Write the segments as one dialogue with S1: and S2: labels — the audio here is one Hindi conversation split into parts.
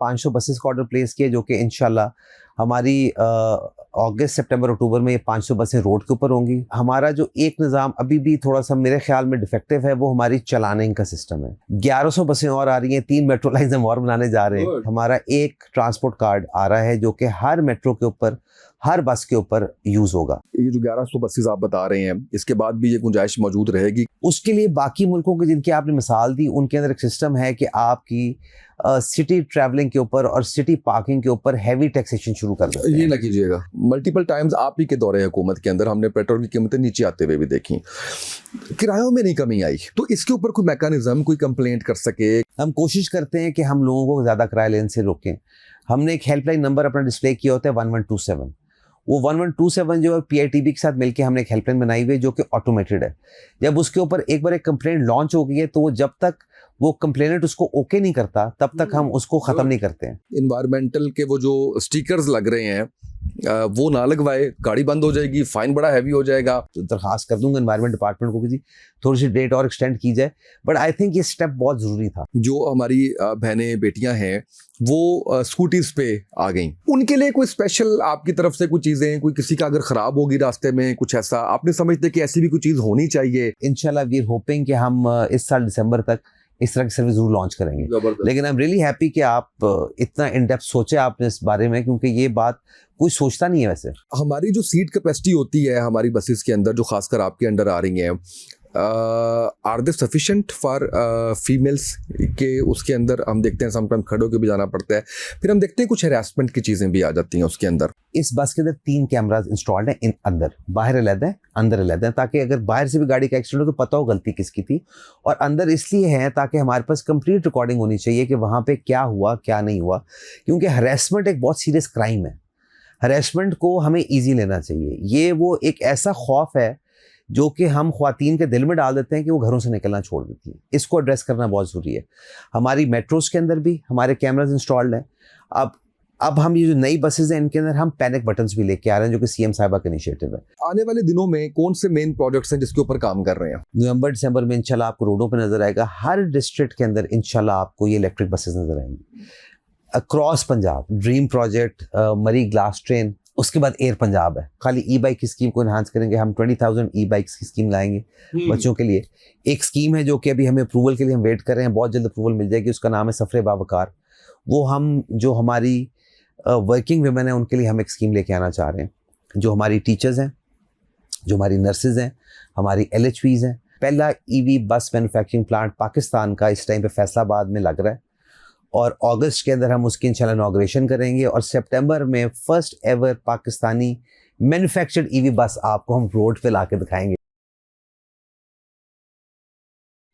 S1: 500 बसेस का ऑर्डर प्लेस किया, जो कि इंशाल्लाह हमारी अगस्त सितंबर अक्टूबर में ये 500 बसें रोड के ऊपर होंगी। हमारा जो एक निज़ाम अभी भी थोड़ा सा मेरे ख्याल में डिफेक्टिव है, वो हमारी चलानिंग का सिस्टम है। 1100 बसें और आ रही हैं, 3 मेट्रो लाइन हम और बनाने जा रहे हैं। हमारा एक ट्रांसपोर्ट कार्ड आ रहा है जो कि हर मेट्रो के ऊपर, हर बस के ऊपर यूज होगा।
S2: ये जो 1100 बसेस आप बता रहे हैं, इसके बाद भी ये गुंजाइश मौजूद रहेगी?
S1: उसके लिए बाकी मुल्कों के जिनकी आपने मिसाल दी, उनके अंदर एक सिस्टम है कि आपकी सिटी ट्रैवलिंग के ऊपर और सिटी पार्किंग के ऊपर हैवी टैक्सेशन शुरू कर देते हैं।
S2: ये ना कीजिएगा। मल्टीपल टाइम्स आप ही के दौरे हुकूमत के अंदर हमने पेट्रोल की कीमतें नीचे आते हुए भी देखी, किरायों में नहीं कमी आई। तो इसके ऊपर कोई मैकेनिज्म, कोई कंप्लेंट कर सके?
S1: हम कोशिश करते हैं कि हम लोगों को ज़्यादा किराया लेने से रोकें। हमने एक हेल्पलाइन नंबर अपना डिस्प्ले किया होता है 1127। वो 1127 जो है PITB के साथ मिलकर हमने एक हेल्पलाइन बनाई हुई है जो कि ऑटोमेटेड है। जब उसके ऊपर एक बार एक कंप्लेंट लॉन्च हो गई है, तो वो जब तक वो कंप्लेनेंट उसको ओके नहीं करता तब तक हम उसको ख़त्म नहीं करते हैं।
S2: इन्वायरमेंटल के वो जो स्टिकर्स लग रहे हैं वो ना लगवाए, गाड़ी बंद हो जाएगी, फाइन बड़ा हैवी हो जाएगा।
S1: तो दरखास्त कर दूंगा एनवायरमेंट डिपार्टमेंट को कि जी थोड़ी सी डेट और एक्सटेंड की जाए, बट आई थिंक ये स्टेप बहुत ज़रूरी था।
S2: जो हमारी बहनें बेटियां हैं वो स्कूटीज पे आ गई, उनके लिए कोई स्पेशल आपकी तरफ से कुछ चीज़ें, कोई किसी का अगर ख़राब होगी रास्ते में कुछ ऐसा, आपने समझते कि ऐसी भी कोई चीज़ होनी चाहिए?
S1: इंशाल्लाह वी आर होपिंग कि हम इस साल दिसंबर तक इस तरह की सर्विस जरूर लॉन्च करेंगे। लेकिन आई एम रियली हैप्पी कि आप इतना इन डेप्थ सोचे आपने इस बारे में, क्योंकि ये बात कोई सोचता नहीं है। वैसे
S2: हमारी जो सीट कैपेसिटी होती है हमारी बसेस के अंदर, जो खासकर आपके अंडर आ रही हैं, are they sufficient for females के? उसके अंदर हम देखते हैं समटाइम खड़े होकर भी जाना पड़ता है, फिर हम देखते हैं कुछ हैरेसमेंट की चीज़ें भी आ जाती हैं उसके अंदर।
S1: इस बस के अंदर 3 कैमराज इंस्टॉल्ड हैं, इन अंदर, बाहर अलग है, अंदर अलग है, ताकि अगर बाहर से भी गाड़ी का एक्सीडेंट हो तो पता हो गलती किसकी थी। और अंदर इसलिए है ताकि हमारे पास कंप्लीट रिकॉर्डिंग होनी चाहिए कि वहाँ पे क्या हुआ क्या नहीं हुआ, क्योंकि हरेसमेंट एक बहुत सीरियस क्राइम है। हरेसमेंट को हमें ईजी लेना चाहिए। ये वो एक ऐसा खौफ है जो कि हम ख्वातीन के दिल में डाल देते हैं कि वो घरों से निकलना छोड़ देती हैं। इसको एड्रेस करना बहुत ज़रूरी है। हमारी मेट्रोज़ के अंदर भी हमारे कैमराज इंस्टॉल्ड हैं। अब हम ये जो नई बसेज हैं इनके अंदर हम पैनिक बटन्स भी लेके आ रहे हैं, जो कि CM साहिबा का इनिशिएटिव है।
S2: आने वाले दिनों में कौन से मेन प्रोजेक्ट्स हैं जिसके ऊपर काम कर रहे हैं?
S1: नवंबर दिसंबर में इंशाल्लाह आपको रोडों पे नजर आएगा। हर डिस्ट्रिक्ट के अंदर इंशाल्लाह आपको ये इलेक्ट्रिक बसेज नजर आएंगी अक्रॉस पंजाब। ड्रीम प्रोजेक्ट, मरी ग्लास ट्रेन, उसके बाद एयर पंजाब है। खाली ई-बाइक की स्कीम को इन्हांस करेंगे हम, 20,000 ई-बाइक्स की स्कीम लाएंगे बच्चों के लिए। एक स्कीम है जो कि अभी हमें अप्रूवल के लिए हम वेट कर रहे हैं, बहुत जल्द अप्रूवल मिल जाएगी, उसका नाम है सफरे बावकार। वो हम जो हमारी वर्किंग वुमेन है उनके लिए हम एक स्कीम लेके आना चाह रहे हैं। जो हमारी टीचर्स हैं, जो हमारी नर्सेज हैं, हमारी LHVs हैं। पहला EV बस मैन्युफैक्चरिंग प्लांट पाकिस्तान का इस टाइम पे फैसलाबाद में लग रहा है, और अगस्त के अंदर हम उसकी इंशाल्लाह इनॉग्रेशन करेंगे, और सितंबर में first ever Pakistani manufactured EV बस आपको हम रोड पे ला के दिखाएंगे।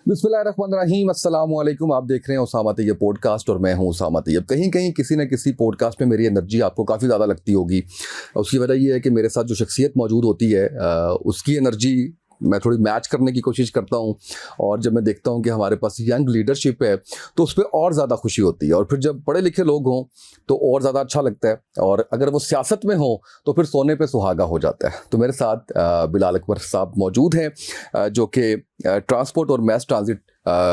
S2: बिस्मिल्लाहिर्रहमानिर्रहीम, अस्सलाम वालेकुम। आप देख रहे हैं उसामा तैयब पॉडकास्ट और मैं हूं उसामा तैयब। कहीं कहीं किसी न किसी पॉडकास्ट में मेरी एनर्जी आपको काफ़ी ज़्यादा लगती होगी। उसकी वजह ये है कि मेरे साथ जो शख्सियत मौजूद होती है उसकी एनर्जी मैं थोड़ी मैच करने की कोशिश करता हूं, और जब मैं देखता हूं कि हमारे पास यंग लीडरशिप है तो उस पर और ज़्यादा खुशी होती है, और फिर जब पढ़े लिखे लोग हों तो और ज़्यादा अच्छा लगता है, और अगर वो सियासत में हो तो फिर सोने पे सुहागा हो जाता है। तो मेरे साथ बिलाल अकबर साहब मौजूद हैं जो कि ट्रांसपोर्ट और मैस ट्रांजिट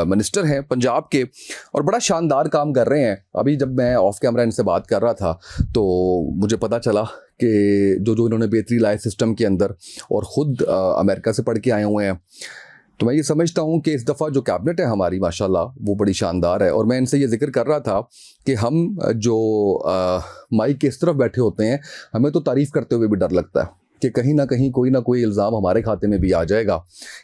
S2: मिनिस्टर हैं पंजाब के, और बड़ा शानदार काम कर रहे हैं। अभी जब मैं ऑफ कैमरा इनसे बात कर रहा था तो मुझे पता चला कि जो इन्होंने बेहतरी लाए सिस्टम के अंदर, और ख़ुद अमेरिका से पढ़ के आए हुए हैं। तो मैं ये समझता हूँ कि इस दफ़ा जो कैबिनेट है हमारी माशाल्लाह वो बड़ी शानदार है। और मैं इनसे ये जिक्र कर रहा था कि हम जो माइक के इस तरफ बैठे होते हैं, हमें तो तारीफ़ करते हुए भी डर लगता है कि कहीं ना कहीं कोई ना कोई इल्ज़ाम हमारे खाते में भी आ जाएगा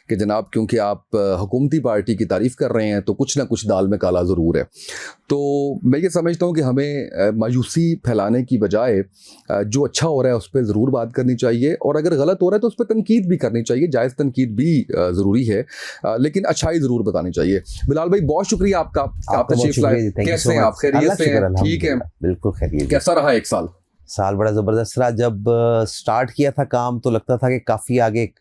S2: कि जनाब क्योंकि आप हुकूमती पार्टी की तारीफ़ कर रहे हैं तो कुछ ना कुछ दाल में काला ज़रूर है। तो मैं ये समझता हूँ कि हमें मायूसी फैलाने की बजाय जो अच्छा हो रहा है उस पर ज़रूर बात करनी चाहिए, और अगर गलत हो रहा है तो उस पर तनकीद भी करनी चाहिए। जायज़ तनकीद भी ज़रूरी है, लेकिन अच्छाई ज़रूर बतानी चाहिए। बिलाल भाई बहुत शुक्रिया आपका, आप तशरीफ लाए। कैसे हैं आप? खैरियत से हैं? ठीक है,
S1: बिल्कुल खैरियत।
S2: कैसा रहा एक साल?
S1: बड़ा ज़बरदस्त रहा। जब स्टार्ट किया था काम तो लगता था कि काफ़ी आगे एक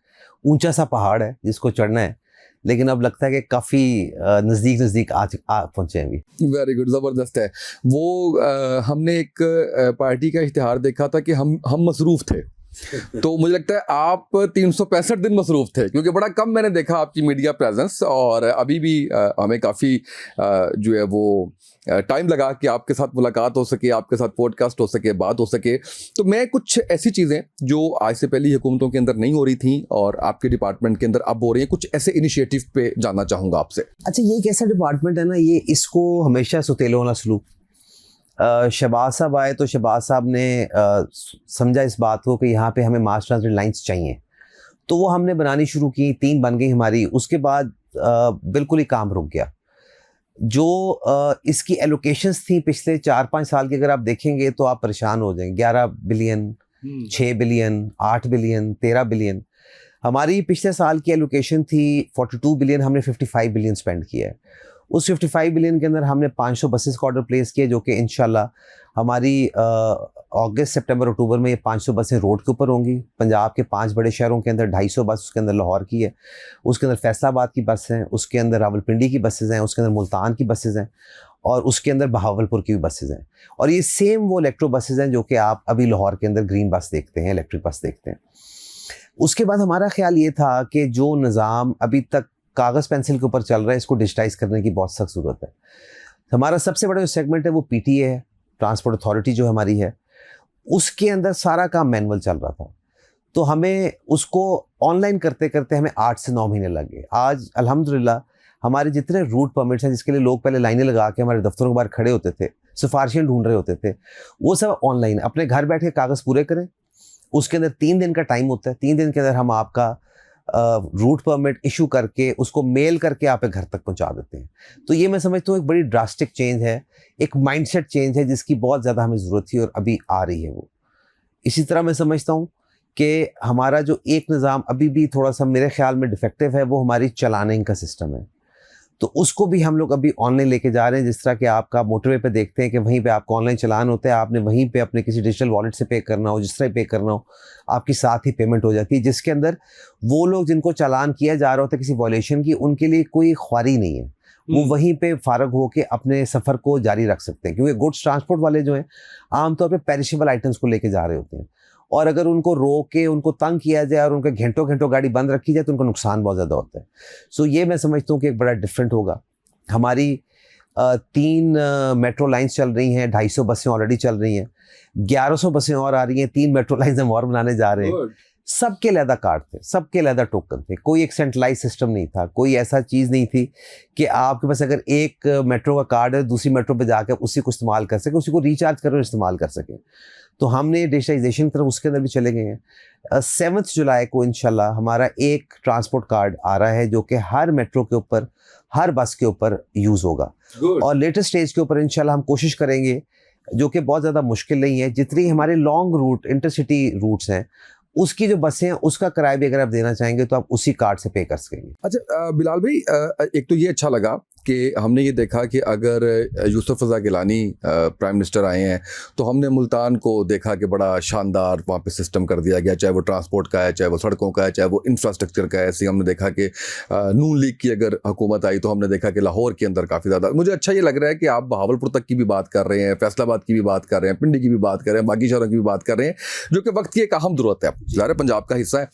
S1: ऊंचा सा पहाड़ है जिसको चढ़ना है, लेकिन अब लगता है कि काफ़ी नज़दीक आ पहुँचे हैं अभी।
S2: वेरी गुड, ज़बरदस्त है। वो हमने एक पार्टी का इश्तिहार देखा था कि हम मसरूफ़ थे, तो मुझे लगता है आप 365 दिन मसरूफ थे, क्योंकि बड़ा कम मैंने देखा आपकी मीडिया प्रेजेंस, और अभी भी हमें काफ़ी जो है वो टाइम लगा कि आपके साथ मुलाकात हो सके, आपके साथ पॉडकास्ट हो सके, बात हो सके। तो मैं कुछ ऐसी चीज़ें जो आज से पहली हुकूमतों के अंदर नहीं हो रही थी और आपके डिपार्टमेंट के अंदर अब हो रही हैं, कुछ ऐसे इनिशिएटिव पे जानना चाहूँगा आपसे।
S1: अच्छा, ये एक ऐसा डिपार्टमेंट है ना, ये इसको हमेशा सुतेलों वाला सलूक। शहबाज साहब आए तो शहबाज साहब ने समझा इस बात को कि यहाँ पे हमें मास ट्रांजिट लाइंस चाहिए, तो वो हमने बनानी शुरू की, 3 बन गई हमारी। उसके बाद बिल्कुल ही काम रुक गया। जो इसकी एलोकेशंस थी पिछले 4-5 साल की, अगर आप देखेंगे तो आप परेशान हो जाएंगे। 11 बिलियन, 6 बिलियन, 8 बिलियन, 13 बिलियन। हमारी पिछले साल की एलोकेशन थी 42 बिलियन, हमने 55 बिलियन स्पेंड किया है। उस 55 बिलियन के अंदर हमने 500 बसेस का ऑर्डर प्लेस किया, जो कि इंशाल्लाह हमारी अगस्त, सितंबर, अक्टूबर में ये 500 बसें रोड के ऊपर होंगी। पंजाब के 5 बड़े शहरों के अंदर 250 बस, उसके अंदर लाहौर की है, उसके अंदर फैसलाबाद की बस हैं, उसके अंदर रावलपिंडी की बसेज़ हैं, उसके अंदर मुल्तान की बसेज़ हैं, और उसके अंदर बहावलपुर की भी बसेज़ हैं। और ये सेम वो इलेक्ट्रो बसेज़ हैं जो कि आप अभी लाहौर के अंदर ग्रीन बस देखते हैं, इलेक्ट्रिक बस देखते हैं। उसके बाद हमारा ख्याल ये था कि जो निज़ाम अभी तक कागज़ पेंसिल के ऊपर चल रहा है, इसको डिजिटाइज़ करने की बहुत सख्त ज़रूरत है। हमारा सबसे बड़ा जो सेगमेंट है वो पीटीए है, ट्रांसपोर्ट अथॉरिटी जो हमारी है, उसके अंदर सारा काम मैनुअल चल रहा था। तो हमें उसको ऑनलाइन करते करते हमें 8 से 9 महीने लग गए। आज अल्हम्दुलिल्लाह हमारे जितने रूट परमिट्स हैं, जिसके लिए लोग पहले लाइनें लगा के हमारे दफ्तरों के बाहर खड़े होते थे, सिफारिशें ढूंढ रहे होते थे, वो सब ऑनलाइन। अपने घर बैठ के कागज़ पूरे करें, उसके अंदर 3 दिन का टाइम होता है। 3 दिन के अंदर हम आपका रूट परमिट इशू करके उसको मेल करके आप घर तक पहुंचा देते हैं। तो ये मैं समझता हूँ एक बड़ी ड्रास्टिक चेंज है, एक माइंडसेट चेंज है, जिसकी बहुत ज़्यादा हमें ज़रूरत थी और अभी आ रही है वो। इसी तरह मैं समझता हूँ कि हमारा जो एक निज़ाम अभी भी थोड़ा सा मेरे ख्याल में डिफेक्टिव है, वो हमारी चलाने का सिस्टम है। तो उसको भी हम लोग अभी ऑनलाइन लेके जा रहे हैं। जिस तरह कि आपका मोटरवे पे देखते हैं कि वहीं पे आपको ऑनलाइन चलान होता है, आपने वहीं पे अपने किसी डिजिटल वॉलेट से पे करना हो, जिस तरह पे करना हो, आपकी साथ ही पेमेंट हो जाती है, जिसके अंदर वो लोग जिनको चालान किया जा रहा होता है किसी वॉलेशन की, उनके लिए कोई ख्वारी नहीं है। वो वहीं पे फारग होकर अपने सफ़र को जारी रख सकते हैं, क्योंकि गुड्स ट्रांसपोर्ट वाले जो हैं आमतौर पर पेरिशेबल आइटम्स को लेके जा रहे होते हैं, और अगर उनको रोक के उनको तंग किया जाए और उनके घंटों घंटों गाड़ी बंद रखी जाए तो उनको नुकसान बहुत ज़्यादा होता है। सो ये मैं समझता हूँ कि एक बड़ा डिफरेंट होगा। हमारी 3 मेट्रो लाइंस चल रही हैं, 250 बसें ऑलरेडी चल रही हैं, 1100 बसें और आ रही हैं, 3 मेट्रो लाइंस हम और बनाने जा रहे हैं। सबके अलग कार्ड थे, सबके अलग टोकन थे, कोई एक सेंट्रलाइज सिस्टम नहीं था, कोई ऐसा चीज़ नहीं थी कि आपके पास अगर एक मेट्रो का कार्ड है, दूसरी मेट्रो पे जाकर उसी को इस्तेमाल कर सके, उसी को रिचार्ज कर इस्तेमाल कर सकें। तो हमने डिजिटाइजेशन की तरफ उसके अंदर भी चले गए हैं। 7 जुलाई को इंशाल्लाह हमारा एक ट्रांसपोर्ट कार्ड आ रहा है, जो कि हर मेट्रो के ऊपर, हर बस के ऊपर यूज़ होगा। और लेटेस्ट स्टेज के ऊपर इंशाल्लाह हम कोशिश करेंगे, जो कि बहुत ज़्यादा मुश्किल नहीं है, जितनी हमारे लॉन्ग रूट इंटरसिटी रूट्स हैं उसकी जो बसें हैं उसका किराया भी अगर आप देना चाहेंगे तो आप उसी कार्ड से पे कर सकेंगे।
S2: अच्छा बिलाल भाई, एक तो ये अच्छा लगा कि हमने ये देखा कि अगर यूसुफ रज़ा गिलानी प्राइम मिनिस्टर आए हैं तो हमने मुल्तान को देखा कि बड़ा शानदार वहाँ पे सिस्टम कर दिया गया, चाहे वो ट्रांसपोर्ट का है, चाहे वो सड़कों का है, चाहे वो इंफ्रास्ट्रक्चर का है। ऐसे हमने देखा कि नून लीग की अगर हुकूमत आई तो हमने देखा कि लाहौर के अंदर काफ़ी ज़्यादा, मुझे अच्छा ये लग रहा है कि आप बहावलपुर तक की भी बात कर रहे हैं, फैसलाबाद की भी बात कर रहे हैं, पिंडी की भी बात कर रहे हैं, बाकी शहरों की भी बात कर रहे हैं, जो कि वक्त की एक अहम ज़रूरत है। ज़ाहिर पंजाब का हिस्सा है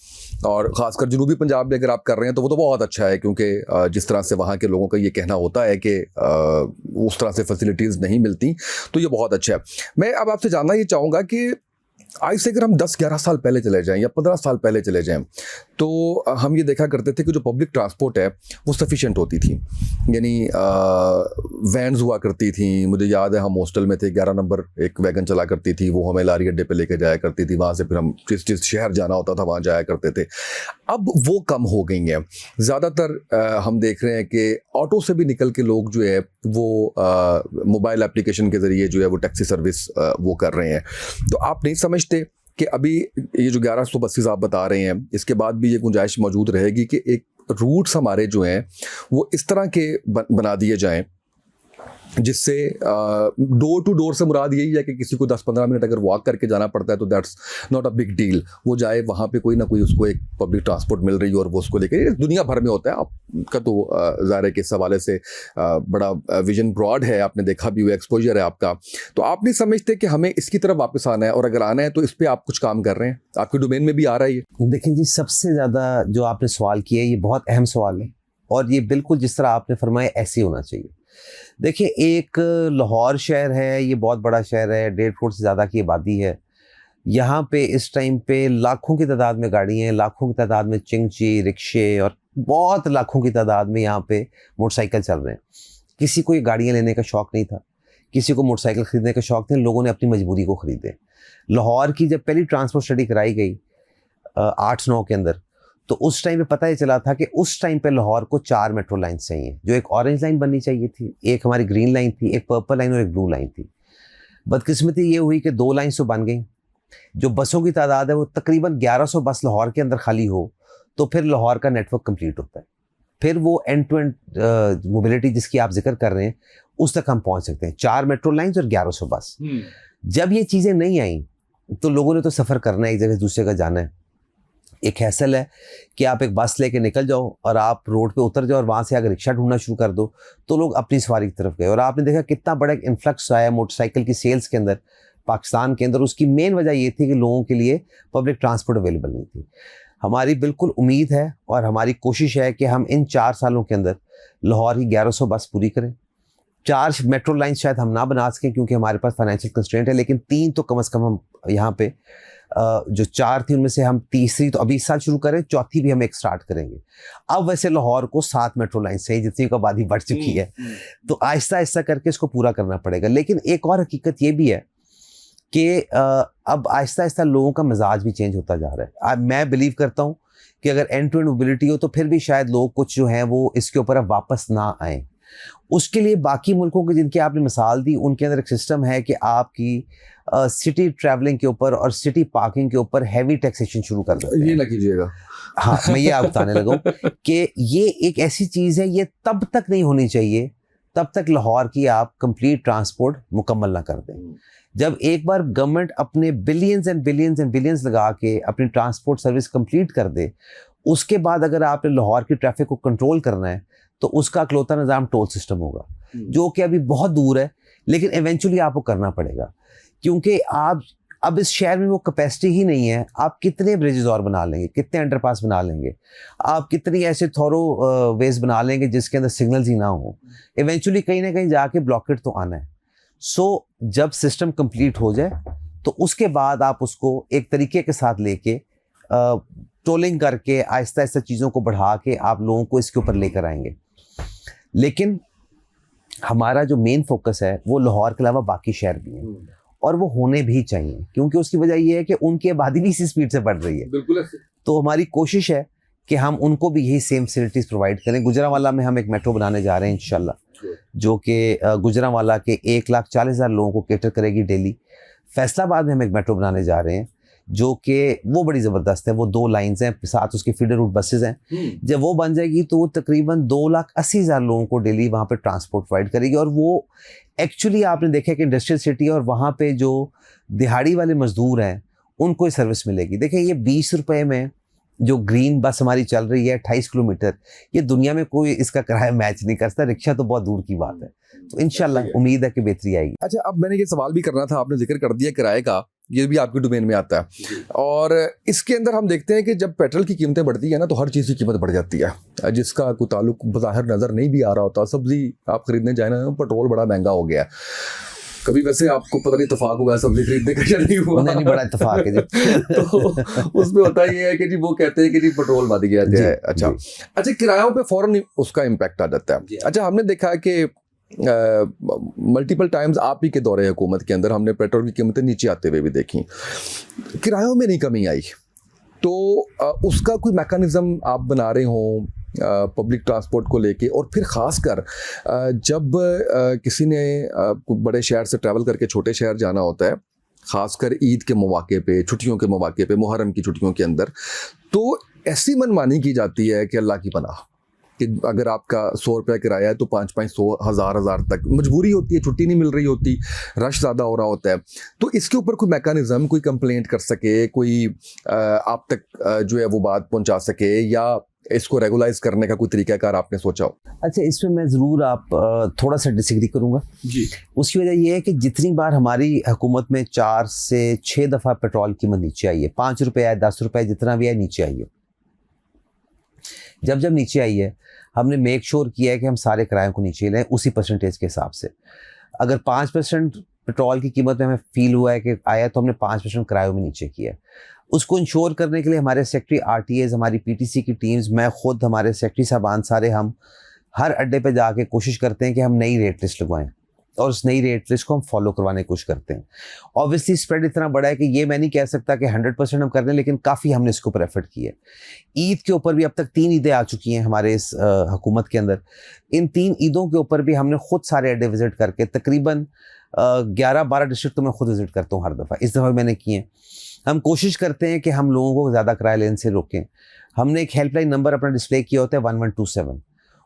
S2: और ख़ासकर जनूबी पंजाब में अगर आप कर रहे हैं तो वो तो बहुत अच्छा है, क्योंकि जिस तरह से वहाँ के लोगों का ये कहना होता है कि उस तरह से फैसिलिटीज़ नहीं मिलती, तो ये बहुत अच्छा है। मैं अब आपसे जानना ये चाहूँगा कि आज से अगर हम 10-11 साल पहले चले जाएं या 15 साल पहले चले जाएं तो हम ये देखा करते थे कि जो पब्लिक ट्रांसपोर्ट है वो सफिशिएंट होती थी, यानी वैन्स हुआ करती थी। मुझे याद है हम हॉस्टल में थे, 11 नंबर एक वैगन चला करती थी, वो हमें लारी अड्डे पे लेके जाया करती थी, वहाँ से फिर हम जिस शहर जाना होता था वहाँ जाया करते थे। अब वो कम हो गई हैं, ज़्यादातर हम देख रहे हैं कि ऑटो से भी निकल के लोग जो है वो मोबाइल एप्लीकेशन के ज़रिए जो है वो टैक्सी सर्विस वो कर रहे हैं। तो आप नहीं समझते कि अभी ये जो 1100 बसेस आप बता रहे हैं, इसके बाद भी ये गुंजाइश मौजूद रहेगी कि एक रूट्स हमारे जो हैं वो इस तरह के बना दिए जाएं जिससे डोर टू डोर से मुराद यही है कि किसी को 10-15 मिनट अगर वॉक करके जाना पड़ता है तो that's not a big deal. वो जाए वहाँ पे कोई ना कोई उसको एक पब्लिक ट्रांसपोर्ट मिल रही है और वो उसको लेकर, दुनिया भर में होता है आपका, तो ज़ाहिर है कि इस हवाले से बड़ा विजन ब्रॉड है, आपने देखा भी, वो एक्सपोजर है आपका। तो आप नहीं समझते कि हमें इसकी तरफ वापस आना है, और अगर आना है तो इस पर आप कुछ काम कर रहे हैं, आपके डोमेन में भी आ रहा है ये?
S1: देखिए जी, सबसे ज़्यादा जो आपने सवाल किया है ये बहुत अहम सवाल है, और ये बिल्कुल जिस तरह आपने फरमाया ऐसे ही होना चाहिए। देखिए, एक लाहौर शहर है, ये बहुत बड़ा शहर है, 1.5 करोड़ से ज़्यादा की आबादी है। यहाँ पे इस टाइम पे लाखों की तादाद में गाड़ियाँ हैं, लाखों की तादाद में चिंगची, रिक्शे, और बहुत लाखों की तादाद में यहाँ पे मोटरसाइकिल चल रहे हैं। किसी को ये गाड़ियाँ लेने का शौक़ नहीं था, किसी को मोटरसाइकिल ख़रीदने का शौक़ था, लोगों ने अपनी मजबूरी को ख़रीदे। लाहौर की जब पहली ट्रांसपोर्ट स्टडी कराई गई 8-9 के अंदर, तो उस टाइम पे पता ही चला था कि उस टाइम पे लाहौर को 4 मेट्रो लाइन चाहिए, जो एक ऑरेंज लाइन बननी चाहिए थी, एक हमारी ग्रीन लाइन थी, एक पर्पल लाइन और एक ब्लू लाइन थी। बदकिस्मती ये हुई कि 2 लाइन्स तो बन गई। जो बसों की तादाद है वो तकरीबन 1100 बस लाहौर के अंदर खाली हो तो फिर लाहौर का नेटवर्क कंप्लीट होता है, फिर वो एंड टू एंड मोबिलिटी जिसकी आप जिक्र कर रहे हैं उस तक हम पहुँच सकते हैं। 4 मेट्रो लाइन्स और 1100 बस। जब ये चीज़ें नहीं आई तो लोगों ने तो सफ़र करना है, एक जगह से दूसरी जगह जाना है। एक हैसल है कि आप एक बस लेके निकल जाओ और आप रोड पे उतर जाओ और वहाँ से अगर रिक्शा ढूंढना शुरू कर दो तो लोग अपनी सवारी की तरफ गए। और आपने देखा कितना बड़ा एक इन्फ्लक्स आया मोटरसाइकिल की सेल्स के अंदर पाकिस्तान के अंदर। उसकी मेन वजह ये थी कि लोगों के लिए पब्लिक ट्रांसपोर्ट अवेलेबल नहीं थी। हमारी बिल्कुल उम्मीद है और हमारी कोशिश है कि हम इन 4 सालों के अंदर लाहौर की 1100 बस पूरी करें। 4 मेट्रो लाइन शायद हम ना बना सकें क्योंकि हमारे पास फाइनेंशियल कंस्ट्रेंट है, लेकिन 3 तो कम से कम हम यहाँ पे जो 4 थी उनमें से हम तीसरी तो अभी इस साल शुरू करें, चौथी भी हम एक स्टार्ट करेंगे। अब वैसे लाहौर को 7 मेट्रो लाइन से जितनी की आबादी बढ़ चुकी है, तो आहिस्ता आहिस्ता करके इसको पूरा करना पड़ेगा। लेकिन एक और हकीकत ये भी है कि अब आहिस्ता आहिस्ता लोगों का मिजाज भी चेंज होता जा रहा है। अब मैं बिलीव करता हूँ कि अगर एंड टू एंड मोबिलिटी हो तो फिर भी शायद लोग कुछ जो हैं वो इसके ऊपर अब वापस ना आए। उसके लिए बाकी मुल्कों के जिनकी आपने मिसाल दी उनके अंदर एक सिस्टम है कि आपकी सिटी ट्रैवलिंग के ऊपर और सिटी पार्किंग के ऊपर हैवी टैक्सेशन शुरू कर देते हैं।
S2: ये ना कीजिएगा।
S1: हाँ, मैं ये आप बताने लगा हूँ कि ये एक ऐसी चीज़ है, ये तब तक नहीं होनी चाहिए तब तक लाहौर की आप कंप्लीट ट्रांसपोर्ट मुकम्मल ना कर दें। जब एक बार गवर्नमेंट अपने billions and billions and billions लगा के अपनी ट्रांसपोर्ट सर्विस कंप्लीट कर दे, उसके बाद अगर आपने लाहौर की ट्रैफिक को कंट्रोल करना है तो उसका अकलौता निज़ाम टोल सिस्टम होगा, जो कि अभी बहुत दूर है, लेकिन इवेंचुअली आपको करना पड़ेगा। क्योंकि आप अब इस शहर में वो कैपेसिटी ही नहीं है। आप कितने ब्रिजेस और बना लेंगे, कितने अंडरपास बना लेंगे, आप कितनी ऐसे थोरो वेज बना लेंगे जिसके अंदर सिग्नल्स ही ना हो। इवेंचुअली कहीं ना कहीं जाके ब्लॉकेट तो आना है। सो जब सिस्टम कंप्लीट हो जाए तो उसके बाद आप उसको एक तरीके के साथ लेके टोलिंग करके आहिस्ता आहिस्ता चीज़ों को बढ़ा के आप लोगों को इसके ऊपर लेकर आएंगे। लेकिन हमारा जो मेन फोकस है वो लाहौर के अलावा बाकी शहर भी हैं, और वो होने भी चाहिए, क्योंकि उसकी वजह ये है कि उनकी आबादी भी इसी स्पीड से बढ़ रही है।
S2: बिल्कुल।
S1: तो हमारी कोशिश है कि हम उनको भी यही सेम फैसिलिटीज़ प्रोवाइड करें। गुजरांवाला में हम एक मेट्रो बनाने जा रहे हैं इंशाल्लाह, जो कि गुजरांवाला के 1,40,000 लोगों को कैटर करेगी डेली। फैसलाबाद में हम एक मेट्रो बनाने जा रहे हैं जो कि वो बड़ी ज़बरदस्त है। वो 2 लाइन्स हैं, साथ उसके फीडर रूट बसेज हैं। जब वो बन जाएगी तो वो तकरीबन 2,80,000 लोगों को डेली वहाँ पे ट्रांसपोर्ट प्रोवाइड करेगी। और वो एक्चुअली आपने देखा कि इंडस्ट्रियल सिटी है और वहाँ पे जो दिहाड़ी वाले मजदूर हैं उनको ये सर्विस मिलेगी। देखिए, ये 20 रुपये में जो ग्रीन बस हमारी चल रही है 28 किलोमीटर, ये दुनिया में कोई इसका किराया मैच नहीं कर सकता। रिक्शा तो बहुत दूर की बात है। तो इंशाल्लाह उम्मीद है कि बेहतरी आएगी।
S2: अच्छा, अब मैंने ये सवाल भी करना था, आपने जिक्र कर दिया किराए का, ये भी आपके डोमेन में आता है। और इसके अंदर हम देखते हैं कि जब पेट्रोल की कीमतें बढ़ती है ना तो हर चीज़ की कीमत बढ़ जाती है, जिसका कोई ताल्लुक बाहर नज़र नहीं भी आ रहा होता। सब्जी आप खरीदने जाए ना, पेट्रोल बड़ा महंगा हो गया है। कभी वैसे आपको पता नहीं इत्तेफाक हुआ सब्जी खरीदने का या नहीं हुआ?
S1: नहीं, बड़ा इत्तेफाक है जी।
S2: तो उसमें होता ये है कि जी वो कहते हैं कि जी पेट्रोल बढ़ गया है। अच्छा, किरायों पे फौरन उसका इम्पैक्ट आ जाता है। अच्छा, हमने देखा है कि मल्टीपल टाइम्स आप ही के दौरे हुकूमत के अंदर हमने पेट्रोल की कीमतें नीचे आते हुए भी देखी, किरायों में नहीं कमी आई। तो उसका कोई मैकेनिज़्म आप बना रहे हों पब्लिक ट्रांसपोर्ट को लेके, और फिर ख़ासकर जब किसी ने बड़े शहर से ट्रैवल करके छोटे शहर जाना होता है, ख़ासकर ईद के मौके पे, छुट्टियों के मौके पे, मुहर्रम की छुट्टियों के अंदर, तो ऐसी मनमानी की जाती है कि अल्लाह की पनाह। कि अगर आपका 100 रुपया किराया है तो 500 हज़ार तक मजबूरी होती है, छुट्टी नहीं मिल रही होती, रश ज़्यादा हो रहा होता है। तो इसके ऊपर कोई मैकेनिज्म, कोई कंप्लेंट कर सके, कोई आप तक जो है वो बात पहुंचा सके, या इसको रेगुलाइज करने का कोई तरीकाकार आपने सोचा हो?
S1: अच्छा, इसमें मैं ज़रूर थोड़ा सा डिसएग्री करूँगा
S2: जी।
S1: उसकी वजह यह है कि जितनी बार हमारी हुकूमत में 4 से 6 दफ़ा पेट्रोल की कीमत नीचे आई है, 5 रुपये आए, 10 रुपये, जितना भी आए नीचे आई है। जब जब नीचे आई है हमने मेक श्योर किया है कि हम सारे किरायों को नीचे लाएं उसी परसेंटेज के हिसाब से। अगर 5% पेट्रोल की कीमत में हमें फील हुआ है कि आया तो हमने 5% किरायों में नीचे किया है। उसको इंश्योर करने के लिए हमारे सेक्रेटरी आरटीएज, हमारी पीटीसी की टीम्स, मैं खुद, हमारे सेक्रेटरी साहबान सारे, हम हर अड्डे पे जाके कोशिश करते हैं कि हम नई रेट लिस्ट लगवाएं और उस नई रेट लिस्ट को हम फॉलो करवाने की कोशिश करते हैं। ऑब्वियसली स्प्रेड इतना बड़ा है कि ये मैं नहीं कह सकता कि 100% हम कर रहे हैं, लेकिन काफ़ी हमने इसके ऊपर एफर्ट किया है। ईद के ऊपर भी अब तक 3 ईदें आ चुकी हैं हमारे इस हुकूमत के अंदर। इन 3 ईदों के ऊपर भी हमने खुद सारे अड्डे विजिट करके तकरीबन 11-12 डिस्ट्रिक्ट तो मैं खुद विजिट करता हूँ हर दफ़ा। इस दफ़ा मैंने किए हैं। हम कोशिश करते हैं कि हम लोगों को ज़्यादा किराया लेने से रोकें। हमने एक हेल्पलाइन नंबर अपना डिस्प्ले किया होता है 1127।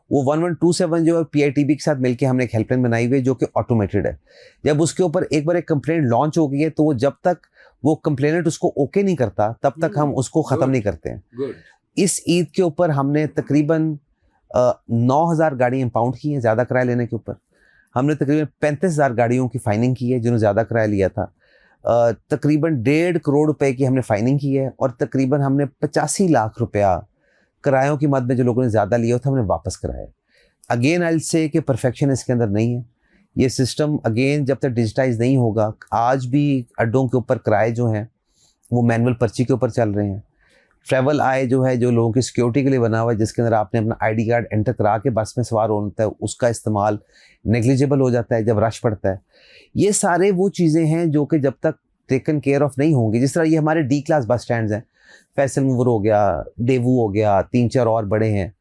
S1: वो 1127 जो है पीआईटीबी के साथ मिलकर हमने एक हेल्पलाइन बनाई हुई है जो कि ऑटोमेटेड है। जब उसके ऊपर एक बार एक कंप्लेंट लॉन्च हो गई है तो वो जब तक वो कंप्लेनेंट उसको ओके नहीं करता तब तक हम उसको ख़त्म नहीं करते हैं। इस ईद के ऊपर हमने तकरीबन 9,000 गाड़ी इम्पाउंड की हैं ज़्यादा किराया लेने के ऊपर। हमने तकरीबन 35,000 गाड़ियों की फ़ाइनिंग की है जिन्होंने ज़्यादा किराया लिया था। तकरीबन 1.5 करोड़ रुपए की हमने फ़ाइनिंग की है और तकरीबन हमने 85 लाख रुपया किरायों की मद में जो लोगों ने ज़्यादा लिया था हमने वापस कराया। अगेन आई से कि परफेक्शन इसके अंदर नहीं है। ये सिस्टम अगेन जब तक डिजिटाइज नहीं होगा, आज भी अड्डों के ऊपर किराए जो हैं वो मैनुअल पर्ची के ऊपर चल रहे हैं। ट्रैवल आई जो है, जो लोगों की सिक्योरिटी के लिए बना हुआ है, जिसके अंदर आपने अपना आईडी कार्ड एंटर करा के बस में सवार होता है, उसका इस्तेमाल नेग्लिजिबल हो जाता है जब रश पड़ता है। ये सारे वो चीज़ें हैं जो कि जब तक टेकन केयर ऑफ नहीं होंगी, जिस तरह ये हमारे डी क्लास बस स्टैंड्स हैं, फैसल मूवर हो गया, डेवू हो गया, 3-4 और बड़े हैं,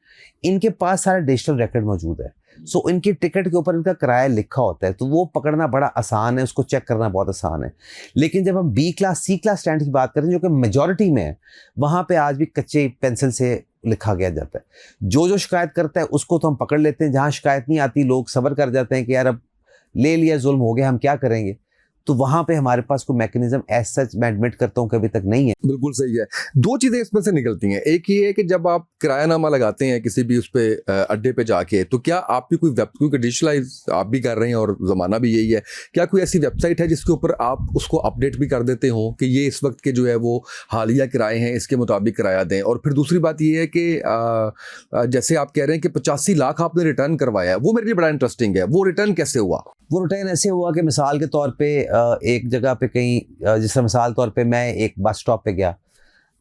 S1: इनके पास सारा डिजिटल रिकॉर्ड मौजूद है। सो इनकी टिकट के ऊपर इनका किराया लिखा होता है, तो वो पकड़ना बड़ा आसान है, उसको चेक करना बहुत आसान है। लेकिन जब हम B class C class stand की बात करें जो कि मेजॉरिटी में है, वहाँ पे आज भी कच्चे पेंसिल से लिखा गया जाता है। जो शिकायत करता है उसको तो हम पकड़ लेते हैं, जहाँ शिकायत नहीं आती लोग सब्र कर जाते हैं कि यार अब ले लिया, जुल्म हो गया, हम क्या करेंगे। तो वहाँ पे हमारे पास कोई मैकेनिज्म एज सच मैं एडमिट करता हूँ कि अभी तक नहीं है।
S2: बिल्कुल सही है। 2 चीज़ें इसमें से निकलती हैं। एक ये है कि जब आप किरायानामा लगाते हैं किसी भी उस पे अड्डे पे जाके, तो क्या आप भी क्योंकि डिजिटलाइज आप भी कर रहे हैं और ज़माना भी यही है, क्या कोई ऐसी वेबसाइट है जिसके ऊपर आप उसको अपडेट भी कर देते हो कि ये इस वक्त के जो है वो हालिया किराए हैं, इसके मुताबिक किराया दें? और फिर दूसरी बात ये है कि जैसे आप कह रहे हैं कि 85 लाख आपने रिटर्न करवाया, वो मेरे लिए बड़ा इंटरेस्टिंग है। वो रिटर्न कैसे हुआ?
S1: वो रिटर्न ऐसे हुआ कि मिसाल के तौर पे एक जगह पे कहीं, जिस तरह मिसाल तौर पे मैं एक बस स्टॉप पे गया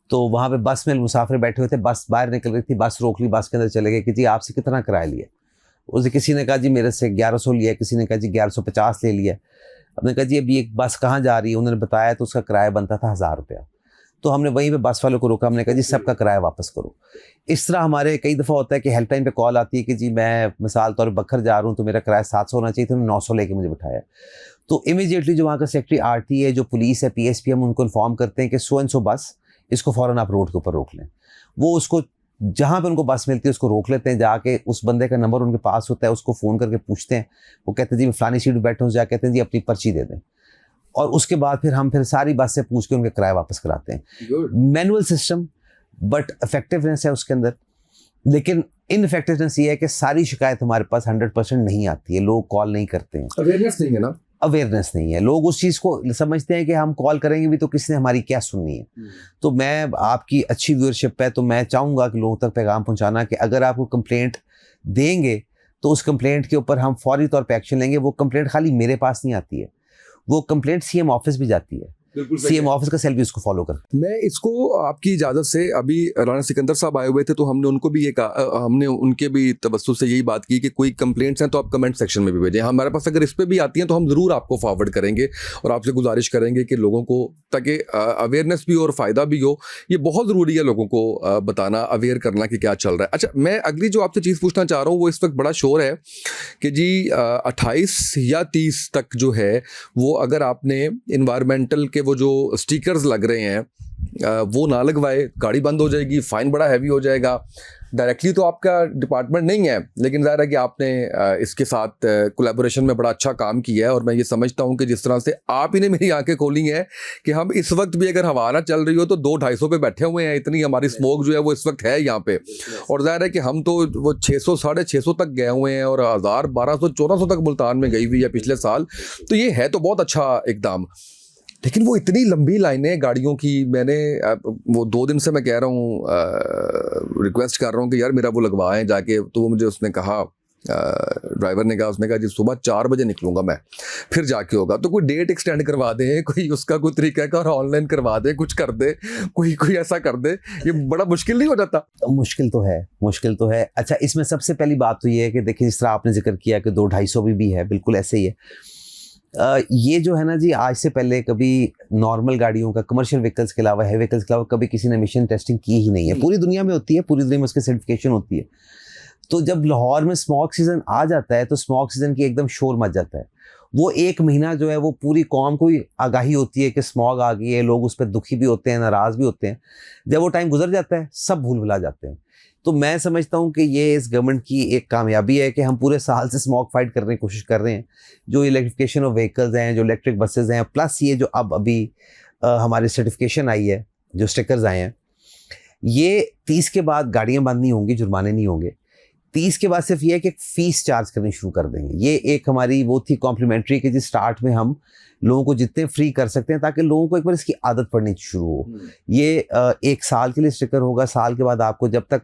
S1: तो वहाँ पे बस में मुसाफिर बैठे हुए थे, बस बाहर निकल रही थी, बस रोक ली, बस के अंदर चले गए कि जी आपसे कितना किराया लिया। उसे किसी ने कहा जी मेरे से 1100 लिया, किसी ने कहा जी 1150 ले लिया। हमने कहा जी अभी एक बस कहाँ जा रही है, उन्होंने बताया तो उसका किराया बनता था 1000 रुपया। तो हमने वहीं पे बस वालों को रोका, हमने कहा जी सबका किराया वापस करो। इस तरह हमारे कई दफ़ा होता है कि हेल्पलाइन पे कॉल आती है कि जी मैं मिसाल तौर पर बखर जा रहा हूँ तो मेरा किराया 700 होना चाहिए था, उन्होंने 900 लेके मुझे बिठाया। तो इमीडिएटली जो वहाँ का सेक्रेटरी आरटी है, जो पुलिस है, पीएसपी, हम उनको इन्फॉर्म करते हैं कि सो एंड सो बस, इसको फ़ौरन आप रोड के ऊपर रोक लें। वो उसको जहाँ पे उनको बस मिलती है उसको रोक लेते हैं, जाके उस बंदे का नंबर उनके पास होता है, उसको फ़ोन करके पूछते हैं। वो कहते हैं जी मैं फ़लानी सीट पर बैठा हूँ, जाके कहते हैं जी अपनी पर्ची दे दें, और उसके बाद फिर हम सारी बस से पूछ के उनके किराया वापस कराते हैं। मैनुअल सिस्टम बट इफेक्टिवनेस है उसके अंदर, लेकिन इनफेक्टिवनेस ये है कि सारी शिकायत हमारे पास 100% नहीं आती है, लोग कॉल नहीं करते हैं।
S2: अवेयरनेस नहीं है ना,
S1: अवेयरनेस नहीं है, लोग उस चीज़ को समझते हैं कि हम कॉल करेंगे भी तो किसने हमारी क्या सुननी है। तो मैं, आपकी अच्छी व्यूअरशिप है तो मैं चाहूँगा कि लोगों तक पैगाम पहुँचाना कि अगर आपको कंप्लेंट देंगे तो उस कंप्लेंट के ऊपर हम फौरी तौर पर एक्शन लेंगे। वो कंप्लेंट खाली मेरे पास नहीं आती है, वो कंप्लेंट सीएम ऑफिस भी जाती है, सीएम ऑफिस का सेल भी उसको फॉलो करता है।
S2: मैं इसको आपकी इजाज़त से, अभी राणा सिकंदर साहब आए हुए थे तो हमने उनको भी ये कहा, हमने उनके भी तवज्जो से यही बात की कि कोई कंप्लेंट्स हैं तो आप कमेंट सेक्शन में भी भेजें। हमारे पास अगर इस पे भी आती हैं तो हम ज़रूर आपको फॉरवर्ड करेंगे और आपसे गुजारिश करेंगे कि लोगों को, ताकि अवेयरनेस भी हो और फ़ायदा भी हो। ये बहुत ज़रूरी है लोगों को बताना, अवेयर करना कि क्या चल रहा है। अच्छा, मैं अगली जो आपसे चीज़ पूछना चाह रहा हूँ, वो इस वक्त बड़ा शोर है कि जी 28 या 30 तक जो है वो, अगर आपने इन्वायरमेंटल के वो जो स्टिकर्स लग रहे हैं वो ना लगवाए, गाड़ी बंद हो जाएगी, फ़ाइन बड़ा हैवी हो जाएगा। डायरेक्टली तो आपका डिपार्टमेंट नहीं है, लेकिन ज़ाहिर है कि आपने इसके साथ कोलैबोरेशन में बड़ा अच्छा काम किया है। और मैं ये समझता हूँ कि जिस तरह से आप ही ने मेरी आंखें खोली हैं कि हम इस वक्त भी अगर हवा ना चल रही हो तो 200-250 पे बैठे हुए हैं, इतनी हमारी स्मोक जो है वो इस वक्त है यहाँ पे। और ज़ाहिर है कि हम तो वो 600 650 तक गए हुए हैं और 1000 1200 1400 तक मुल्तान में गई हुई है पिछले साल। तो ये है तो बहुत अच्छा इकदाम, लेकिन वो इतनी लंबी लाइनें गाड़ियों की, मैंने वो 2 दिन से मैं कह रहा हूँ, रिक्वेस्ट कर रहा हूँ कि यार मेरा वो लगवाएं जाके। तो वो मुझे उसने कहा, ड्राइवर ने कहा, उसने कहा जी सुबह 4 बजे निकलूंगा मैं, फिर जाके होगा। तो कोई डेट एक्सटेंड करवा दे, कोई उसका कोई तरीका का, और ऑनलाइन करवा दे, कुछ कर दे, कोई ऐसा कर दे। ये बड़ा मुश्किल नहीं हो जाता?
S1: मुश्किल तो है, मुश्किल तो है। अच्छा, इसमें सबसे पहली बात तो ये है कि देखिए, जिस तरह आपने जिक्र किया कि 200-250 भी है, बिल्कुल ऐसे ही है। ये जो है ना जी, आज से पहले कभी नॉर्मल गाड़ियों का, कमर्शियल व्हीकल्स के अलावा, हैवी व्हीकल्स के अलावा कभी किसी ने एमिशन टेस्टिंग की ही नहीं है। पूरी दुनिया में होती है, पूरी दुनिया में उसकी सर्टिफिकेशन होती है। तो जब लाहौर में स्मॉग सीजन आ जाता है तो स्मॉग सीजन की एकदम शोर मच जाता है। वो 1 महीना जो है वो पूरी कौम को आगाही होती है कि स्मॉग आ गई है, लोग उस पर दुखी भी होते हैं, नाराज़ भी होते हैं। जब वो टाइम गुजर जाता है, सब भूल भुला जाते हैं। तो मैं समझता हूँ कि ये इस गवर्नमेंट की एक कामयाबी है कि हम पूरे साल से स्मॉग फाइट करने की कोशिश कर रहे हैं। जो इलेक्ट्रिफिकेशन ऑफ व्हीकल्स हैं, जो इलेक्ट्रिक बसेज हैं, प्लस ये जो अब अभी हमारी सर्टिफिकेशन आई है, जो स्टिकर्स आए हैं, ये 30 के बाद गाड़ियाँ बंद नहीं होंगी, जुर्माने नहीं होंगे। 30 के बाद सिर्फ ये है कि एक फ़ीस चार्ज करनी शुरू कर देंगे। ये एक हमारी वो थी कॉम्प्लीमेंट्री कि जिस स्टार्ट में हम लोगों को जितने फ्री कर सकते हैं, ताकि लोगों को एक बार इसकी आदत पड़नी शुरू हो। ये 1 साल के लिए स्टिकर होगा। साल के बाद आपको, जब तक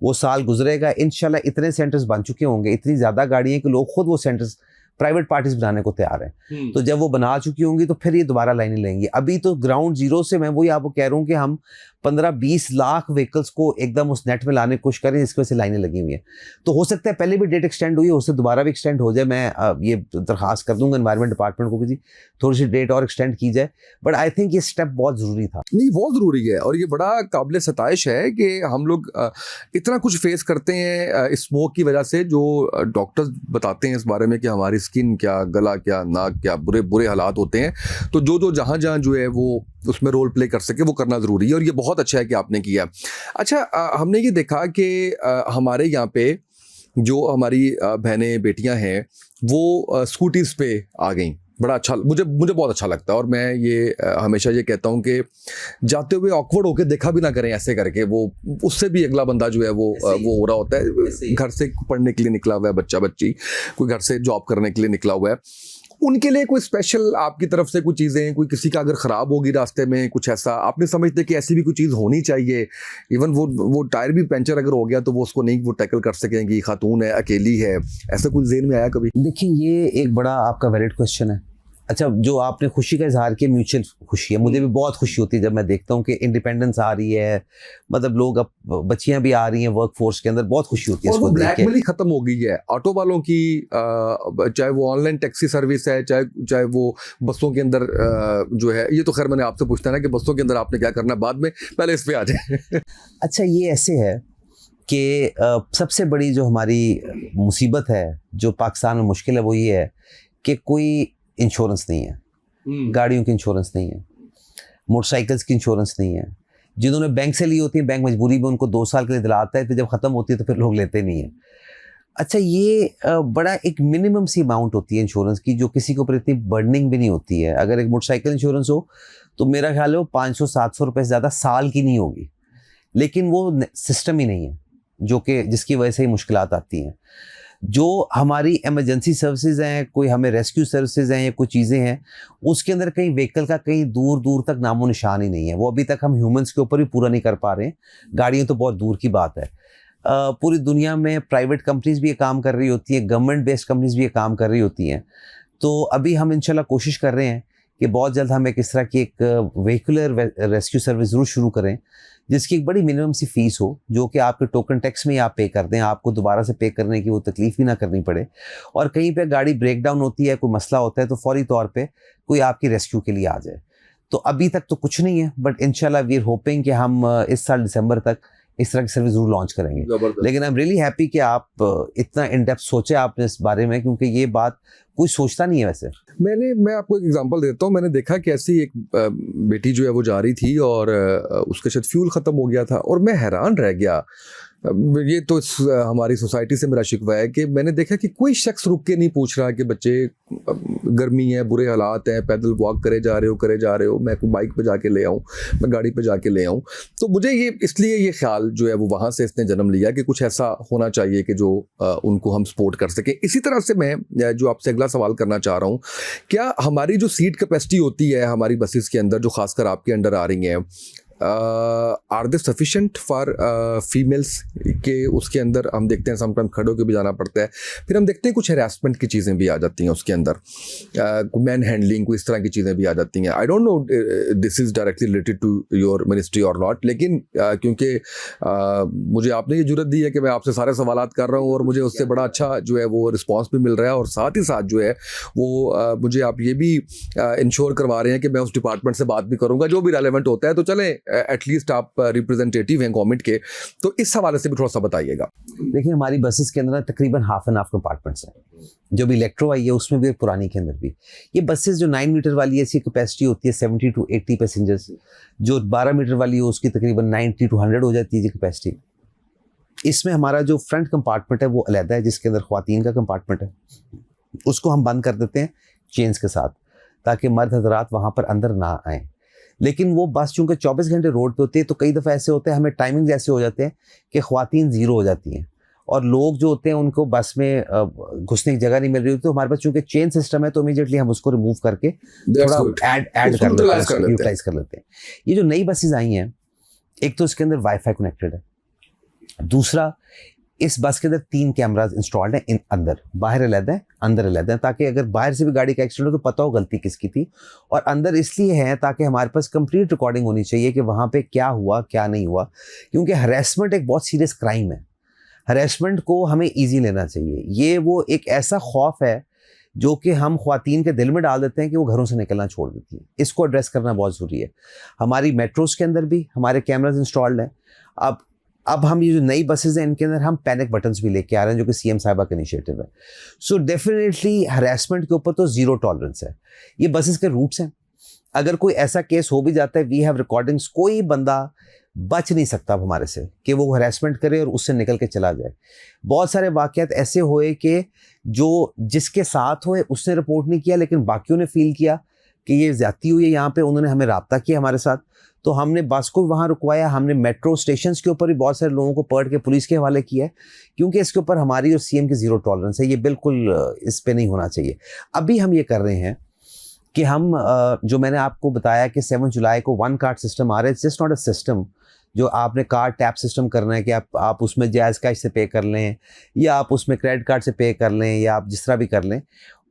S1: वो साल गुजरेगा, इंशाल्लाह इतने सेंटर्स बन चुके होंगे, इतनी ज़्यादा गाड़ियाँ कि लोग खुद वो सेंटर्स प्राइवेट पार्टीज बनाने को तैयार हैं। तो जब वो बना चुकी होंगी तो फिर ये दोबारा लाइनें लेंगी। अभी तो ग्राउंड जीरो से मैं वही आपको कह रहा हूँ कि हम 15-20 लाख व्हीकल्स को एकदम उस नेट में लाने की कोशिश करें, जिसकी वजह से लाइनें लगी हुई हैं। तो हो सकता है पहले भी डेट एक्सटेंड हुई है, उससे दोबारा भी एक्सटेंड हो जाए। मैं ये दरख्वास्त कर दूंगा एनवायरमेंट डिपार्टमेंट को कि जी थोड़ी सी डेट और एक्सटेंड की जाए। बट आई थिंक ये स्टेप बहुत ज़रूरी था।
S2: नहीं, बहुत ज़रूरी है और ये बड़ा काबिल सताइश है कि हम लोग इतना कुछ फेस करते हैं स्मोक की वजह से। जो डॉक्टर्स बताते हैं इस बारे में कि हमारी स्किन क्या, गला क्या, नाक क्या, बुरे बुरे हालात होते हैं। तो जो जहाँ जो है वो उसमें रोल प्ले कर सके, वो करना ज़रूरी है और ये बहुत अच्छा है कि आपने किया। अच्छा, हमने ये देखा कि हमारे यहाँ पे जो हमारी बहनें बेटियां हैं वो स्कूटीज़ पे आ गई। बड़ा अच्छा, मुझे बहुत अच्छा लगता है। और मैं ये हमेशा ये कहता हूँ कि जाते हुए ऑकवर्ड होकर देखा भी ना करें ऐसे करके। वो उससे भी अगला बंदा जो है वो हो रहा होता है, घर से पढ़ने के लिए निकला हुआ है बच्चा बच्ची, कोई घर से जॉब करने के लिए निकला हुआ है, उनके लिए कोई स्पेशल आपकी तरफ से कुछ चीज़ें, कोई किसी का अगर ख़राब होगी रास्ते में, कुछ ऐसा आपने समझते कि ऐसी भी कोई चीज़ होनी चाहिए। इवन वो टायर भी पंचर अगर हो गया तो वो उसको नहीं वो टैकल कर सकेंगी, खातून है, अकेली है, ऐसा कुछ ज़हन में आया कभी?
S1: देखिए, ये एक बड़ा आपका वैलिड क्वेश्चन है। अच्छा, जो आपने खुशी का इजहार किया, म्यूचुअल खुशी है। मुझे भी बहुत खुशी होती है जब मैं देखता हूँ कि इंडिपेंडेंस आ रही है, मतलब लोग अब बच्चियां भी आ रही हैं वर्क फोर्स के अंदर, बहुत खुशी होती है इसको देख के।
S2: ब्लैकमेलिंग खत्म हो गई है ऑटो वालों की, चाहे वो ऑनलाइन टैक्सी सर्विस है, चाहे वो बसों के अंदर जो है। ये तो खैर मैंने आपसे पूछता है ना कि बसों के अंदर आपने क्या करना है, बाद में, पहले इस पे आ जाए। अच्छा,
S1: ये ऐसे है कि सबसे बड़ी जो हमारी मुसीबत है, जो पाकिस्तान में मुश्किल है, वो ये है कि कोई इंश्योरेंस नहीं है। गाड़ियों की इंश्योरेंस नहीं है, मोटरसाइकिल्स की इंश्योरेंस नहीं है। जिन्होंने बैंक से ली होती है, बैंक मजबूरी में उनको 2 साल के लिए दिलाता है, फिर जब ख़त्म होती है तो फिर लोग लेते नहीं हैं। अच्छा, ये बड़ा एक मिनिमम सी अमाउंट होती है इंश्योरेंस की, जो किसी के ऊपर इतनी बर्डनिंग भी नहीं होती है। अगर एक मोटरसाइकिल इंश्योरेंस हो तो मेरा ख्याल है वो 500-700 रुपये से ज़्यादा साल की नहीं होगी, लेकिन वो सिस्टम ही नहीं है जिसकी वजह से ही मुश्किलात आती हैं। जो हमारी इमरजेंसी सर्विसेज हैं, कोई हमें रेस्क्यू सर्विसेज हैं या कोई चीज़ें हैं, उसके अंदर कहीं व्हीकल का कहीं दूर दूर तक नामो निशान ही नहीं है। वो अभी तक हम ह्यूमंस के ऊपर भी पूरा नहीं कर पा रहे हैं, गाड़ियों तो बहुत दूर की बात है। पूरी दुनिया में प्राइवेट कंपनीज भी ये काम कर रही होती है, गवर्नमेंट बेस्ड कंपनीज भी ये काम कर रही होती हैं। तो अभी हम इंशाल्लाह कोशिश कर रहे हैं कि बहुत जल्द हम एक इस तरह की एक व्हीकुलर रेस्क्यू सर्विस ज़रूर शुरू करें, जिसकी एक बड़ी मिनिमम सी फीस हो, जो कि आपके टोकन टैक्स में ही आप पे कर दें, आपको दोबारा से पे करने की वो तकलीफ भी ना करनी पड़े। और कहीं पे गाड़ी ब्रेक डाउन होती है, कोई मसला होता है, तो फौरी तौर पे कोई आपकी रेस्क्यू के लिए आ जाए। तो अभी तक तो कुछ नहीं है, बट इंशाल्लाह वी आर होपिंग कि हम इस साल दिसंबर तक इस तरह की सर्विस जरूर लॉन्च करेंगे। लेकिन आई एम रियली हैप्पी कि आप इतना इन डेप्थ सोचे आपने इस बारे में, क्योंकि ये बात कोई सोचता नहीं है वैसे।
S2: मैं आपको एक एग्जांपल देता हूँ। मैंने देखा कि ऐसी एक बेटी जो है वो जा रही थी और उसके शायद फ्यूल ख़त्म हो गया था और मैं हैरान रह गया ये तो हमारी सोसाइटी से मेरा शिकवा है कि मैंने देखा कि कोई शख्स रुक के नहीं पूछ रहा कि बच्चे गर्मी है, बुरे हालात हैं, पैदल वॉक करे जा रहे हो, मैं कोई बाइक पे जाके ले आऊँ, मैं गाड़ी पे जाके ले आऊँ। तो मुझे ये इसलिए ये ख्याल जो है वो वहाँ से इसने जन्म लिया कि कुछ ऐसा होना चाहिए कि जो उनको हम सपोर्ट कर सकें। इसी तरह से मैं जो आपसे अगला सवाल करना चाह रहा हूँ, क्या हमारी जो सीट कैपेसिटी होती है हमारी बसेस के अंदर, जो खासकर आपके अंडर आ रही हैं, are they sufficient for females के उसके अंदर हम देखते हैं समटाइम खड़े होकर भी जाना पड़ता है, फिर हम देखते हैं कुछ हरासमेंट की चीज़ें भी आ जाती हैं उसके अंदर, मैन हैंडलिंग को इस तरह की चीज़ें भी आ जाती हैं। I don't know this is directly related to your ministry और नॉट, लेकिन क्योंकि मुझे आपने ये जुर्रत दी है कि मैं आपसे सारे सवालात कर रहा हूँ और मुझे उससे बड़ा अच्छा जो है वो रिस्पॉन्स भी मिल रहा है, और साथ ही साथ जो है वो मुझे आप ये भी इंश्योर करवा रहे हैं कि मैं उस डिपार्टमेंट से बात भी करूँगा जो भी रेलेवेंट होता है। तो चलें, एटलीस्ट आप रिप्रेजेंटेटिव हैं गवर्नमेंट के, तो इस हवाले से भी थोड़ा सा बताइएगा।
S1: देखिए, हमारी बसेस के अंदर तकरीबन हाफ एंड हाफ कंपार्टमेंट्स हैं, जो भी इलेक्ट्रो आई है उसमें भी, पुरानी के अंदर भी। ये बसेस जो 9 मीटर वाली है, इसकी कैपेसिटी होती है 70 to 80 पैसेंजर्स। जो 12 मीटर वाली है उसकी तकरीबन 90 to 100 हो जाती है कैपेसिटी। इसमें हमारा जो फ्रंट कंपार्टमेंट है वो अलग है, जिसके अंदर ख्वातीन का कंपार्टमेंट है, उसको हम बंद कर देते हैं चेन्स के साथ, ताकि मर्द हजरात वहाँ पर अंदर ना आएँ। लेकिन वो बस चूँकि 24 घंटे रोड पे होती है, तो कई दफ़ा ऐसे होते हैं, हमें टाइमिंग ऐसे हो जाते हैं कि ख़वातीन ज़ीरो हो जाती हैं और लोग जो होते हैं उनको बस में घुसने की जगह नहीं मिल रही होती। तो हमारे पास चूँकि चेन सिस्टम है, तो इमीडिएटली हम उसको रिमूव करके थोड़ा ऐड कर लेते हैं, यूटिलाइज कर लेते हैं। ये जो नई बसेज आई हैं, एक तो इसके अंदर वाईफाई कनेक्टेड है, दूसरा इस बस के अंदर 3 कैमराज इंस्टॉल्ड हैं, अंदर, बाहर अलग है, अंदर अलग है, ताकि अगर बाहर से भी गाड़ी का एक्सीडेंट हो तो पता हो गलती किसकी थी। और अंदर इसलिए है ताकि हमारे पास कंप्लीट रिकॉर्डिंग होनी चाहिए कि वहाँ पे क्या हुआ क्या नहीं हुआ, क्योंकि हरेसमेंट एक बहुत सीरियस क्राइम है। हरेसमेंट को हमें ईजी लेना चाहिए। ये वो एक ऐसा खौफ है जो कि हम ख्वातीन के दिल में डाल देते हैं कि वो घरों से निकलना छोड़ देती है। इसको एड्रेस करना बहुत ज़रूरी है। हमारी मेट्रोज़ के अंदर भी हमारे कैमराज इंस्टॉल्ड हैं। अब हम ये जो नई बसेज हैं इनके अंदर हम पैनिक बटन्स भी लेके आ रहे हैं, जो कि सीएम साहिबा का इनिशिएटिव है। सो डेफिनेटली हरेसमेंट के ऊपर तो ज़ीरो टॉलरेंस है। ये बसेज के रूट्स हैं, अगर कोई ऐसा केस हो भी जाता है, वी हैव रिकॉर्डिंग्स, कोई बंदा बच नहीं सकता अब हमारे से कि वो हरेसमेंट करे और उससे निकल के चला जाए। बहुत सारे वाक़यात ऐसे हुए कि जो जिसके साथ हुए उसने रिपोर्ट नहीं किया, लेकिन बाकियों ने फील किया कि ये ज़्यादती हुई है यहाँ पे, उन्होंने हमें रब्ता किया हमारे साथ, तो हमने बस को वहाँ रुकवाया। हमने मेट्रो स्टेशंस के ऊपर भी बहुत सारे लोगों को पकड़ के पुलिस के हवाले किया है, क्योंकि इसके ऊपर हमारी और सीएम की ज़ीरो टॉलरेंस है। ये बिल्कुल इस पे नहीं होना चाहिए। अभी हम ये कर रहे हैं कि हम जो मैंने आपको बताया कि 7 जुलाई को 1 कार्ड सिस्टम आ रहा है। It's just not a system जो आपने कार्ड टैप सिस्टम करना है कि आप उसमें जायज़ कैश से पे कर लें, या आप उसमें क्रेडिट कार्ड से पे कर लें, या आप जिस तरह भी कर लें।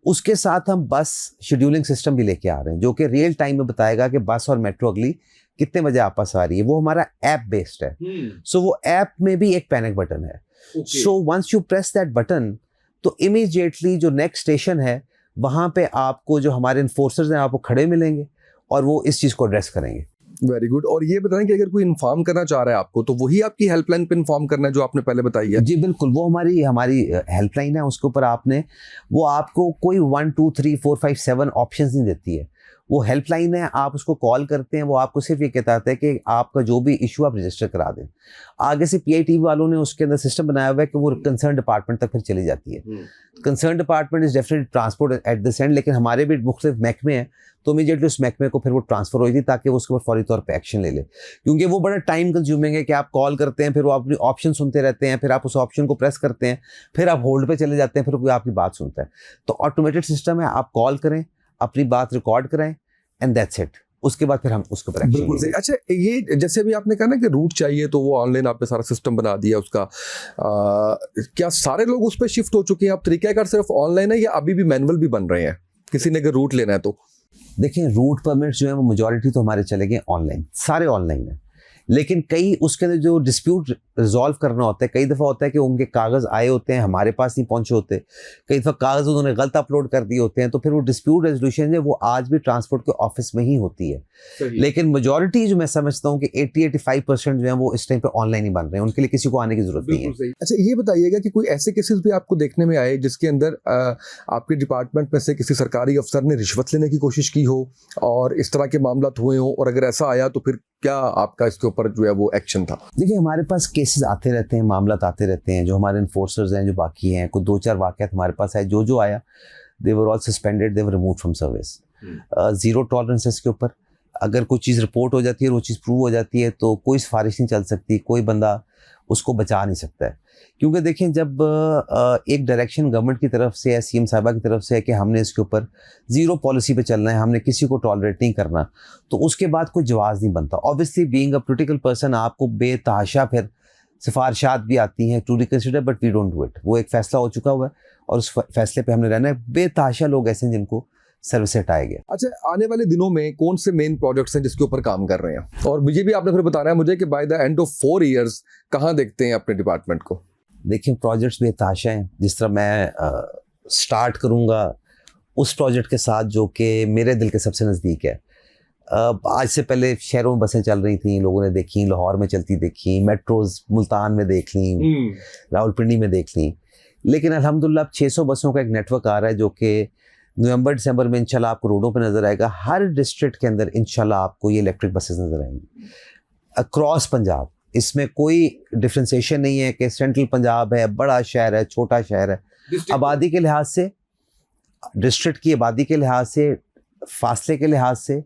S1: उसके साथ हम बस शेड्यूलिंग सिस्टम भी लेके आ रहे हैं, जो कि रियल टाइम में बताएगा कि बस और मेट्रो अगली कितने बजे आपस आ रही है। वो हमारा ऐप बेस्ड है। सो वो ऐप में भी एक पैनिक बटन है। So once you press that button, तो इमीडिएटली जो नेक्स्ट स्टेशन है वहाँ पे आपको जो हमारे इन्फोर्सर्स हैं आपको खड़े मिलेंगे और वो इस चीज़ को एड्रेस करेंगे।
S2: Very good. और ये बताएं कि अगर कोई इन्फॉर्म करना चाह रहा है आपको, तो वही आपकी हेल्पलाइन पे इन्फॉर्म करना है जो आपने पहले बताई है?
S1: जी बिल्कुल, वो हमारी हेल्पलाइन है। उसके ऊपर वो आपको कोई 1 2 3 4 5 7 ऑप्शंस नहीं देती है। वो हेल्पलाइन है, आप उसको कॉल करते हैं, वो आपको सिर्फ ये कहता है कि आपका जो भी इशू आप रजिस्टर करा दें। आगे से पीआईटी वालों ने उसके अंदर सिस्टम बनाया हुआ है कि वो कंसर्न डिपार्टमेंट तक फिर चली जाती है। Concern department is definitely transport at this and, लेकिन हमारे भी मुख्तलिफ महकमे हैं, तो इमीडिएटली उस महकमे को फिर वो ट्रांसफर हो जाती, ताकि वो उसके ऊपर फौरी तौर पर एक्शन ले ले। क्योंकि वो बड़ा टाइम कंज्यूमिंग है कि आप कॉल करते हैं, फिर वो अपनी ऑप्शन सुनते रहते हैं, फिर आप उस ऑप्शन को प्रेस करते हैं, फिर आप होल्ड पे चले जाते हैं, फिर कोई आपकी बात सुनता है। तो ऑटोमेटेड सिस्टम है, आप कॉल करें, अपनी बात रिकॉर्ड कराएं, एंड दैट्स इट। उसके बाद फिर हम उसके ऊपर
S2: बिल्कुल सही। अच्छा, ये जैसे भी आपने कहा ना कि रूट चाहिए, तो वो ऑनलाइन आपने सारा सिस्टम बना दिया उसका। क्या सारे लोग उस पर शिफ्ट हो चुके हैं? अब तरीकाकार सिर्फ ऑनलाइन है या अभी भी मैनुअल भी बन रहे हैं किसी ने अगर रूट लेना है तो?
S1: देखिए, रूट परमिट जो है वो मेजॉरिटी तो हमारे चले गए ऑनलाइन, सारे ऑनलाइन है। लेकिन कई उसके अंदर जो डिस्प्यूट रिजॉल्व करना होता है, कई दफ़ा होता है कि उनके कागज़ आए होते हैं, हमारे पास नहीं पहुंचे होते, कई दफ़ा कागज़ उन्होंने गलत अपलोड कर दिए होते हैं, तो फिर वो डिस्प्यूट रेजोल्यूशन है वो आज भी ट्रांसपोर्ट के ऑफिस में ही होती है। लेकिन मेजॉरिटी जो मैं समझता हूँ कि 80-85% जो है वो इस टाइम पे ऑनलाइन ही बन रहे हैं, उनके लिए किसी को आने की जरूरत नहीं है।
S2: अच्छा, ये बताइएगा कि कोई ऐसे केसेस भी आपको देखने में आए जिसके अंदर आपके डिपार्टमेंट में से किसी सरकारी अफसर ने रिश्वत लेने की कोशिश की हो और इस तरह के मामला हुए हो, और अगर ऐसा आया तो फिर क्या आपका इसके ऊपर जो है वो एक्शन था?
S1: देखिए, हमारे पास केसेस केसेस आते रहते हैं, मामलात आते रहते हैं, जो हमारे इन्फोर्सर्स हैं जो बाकी हैं, कोई 2-4 वाक़यात हमारे पास आए, जो आया they were all suspended, they were removed from service. Zero tolerance है इसके ऊपर। अगर कोई चीज़ रिपोर्ट हो जाती है और वो चीज़ प्रूव हो जाती है तो कोई सिफारिश नहीं चल सकती, कोई बंदा उसको बचा नहीं सकता है। क्योंकि देखें, जब एक डायरेक्शन गवर्नमेंट की तरफ से है, सीएम साहिबा की तरफ से है कि हमने इसके ऊपर ज़ीरो पॉलिसी पे चलना है, हमने किसी को टॉलरेट नहीं करना, तो उसके बाद कोई जवाज़ नहीं बनता। Obviously being a political person आपको बेतहाशा फिर सिफारिशात भी आती हैं to reconsider, but we don't do it. वो एक फ़ैसला हो चुका हुआ है और उस फैसले पे हमने रहना है। बेतहाशा लोग ऐसे हैं जिनको सर्विस से हटाया गया।
S2: अच्छा, आने वाले दिनों में कौन से मेन प्रोजेक्ट्स हैं जिसके ऊपर काम कर रहे हैं, और ये भी आपने फिर बताना है मुझे कि by the end of 4 years कहाँ देखते हैं अपने डिपार्टमेंट को?
S1: देखिए, प्रोजेक्ट्स बेतहाशा हैं। जिस तरह मैं स्टार्ट करूँगा उस प्रोजेक्ट के साथ जो कि मेरे दिल के सबसे नज़दीक है। आज से पहले शहरों में बसें चल रही थी, लोगों ने देखी, लाहौर में चलती देखी, मेट्रोज़ मुल्तान में देख ली, रावलपिंडी में देख ली, लेकिन अल्हम्दुलिल्लाह अब 600 बसों का एक नेटवर्क आ रहा है जो कि नवंबर दिसंबर में इंशाल्लाह आपको रोडों पे नज़र आएगा। हर डिस्ट्रिक्ट के अंदर इंशाल्लाह आपको ये इलेक्ट्रिक बसेस नज़र आएंगी अक्रॉस पंजाब। इसमें कोई डिफ्रेंसिएशन नहीं है कि सेंट्रल पंजाब है, बड़ा शहर है, छोटा शहर है। आबादी के लिहाज से, डिस्ट्रिक्ट की आबादी के लिहाज से, फासले के लिहाज से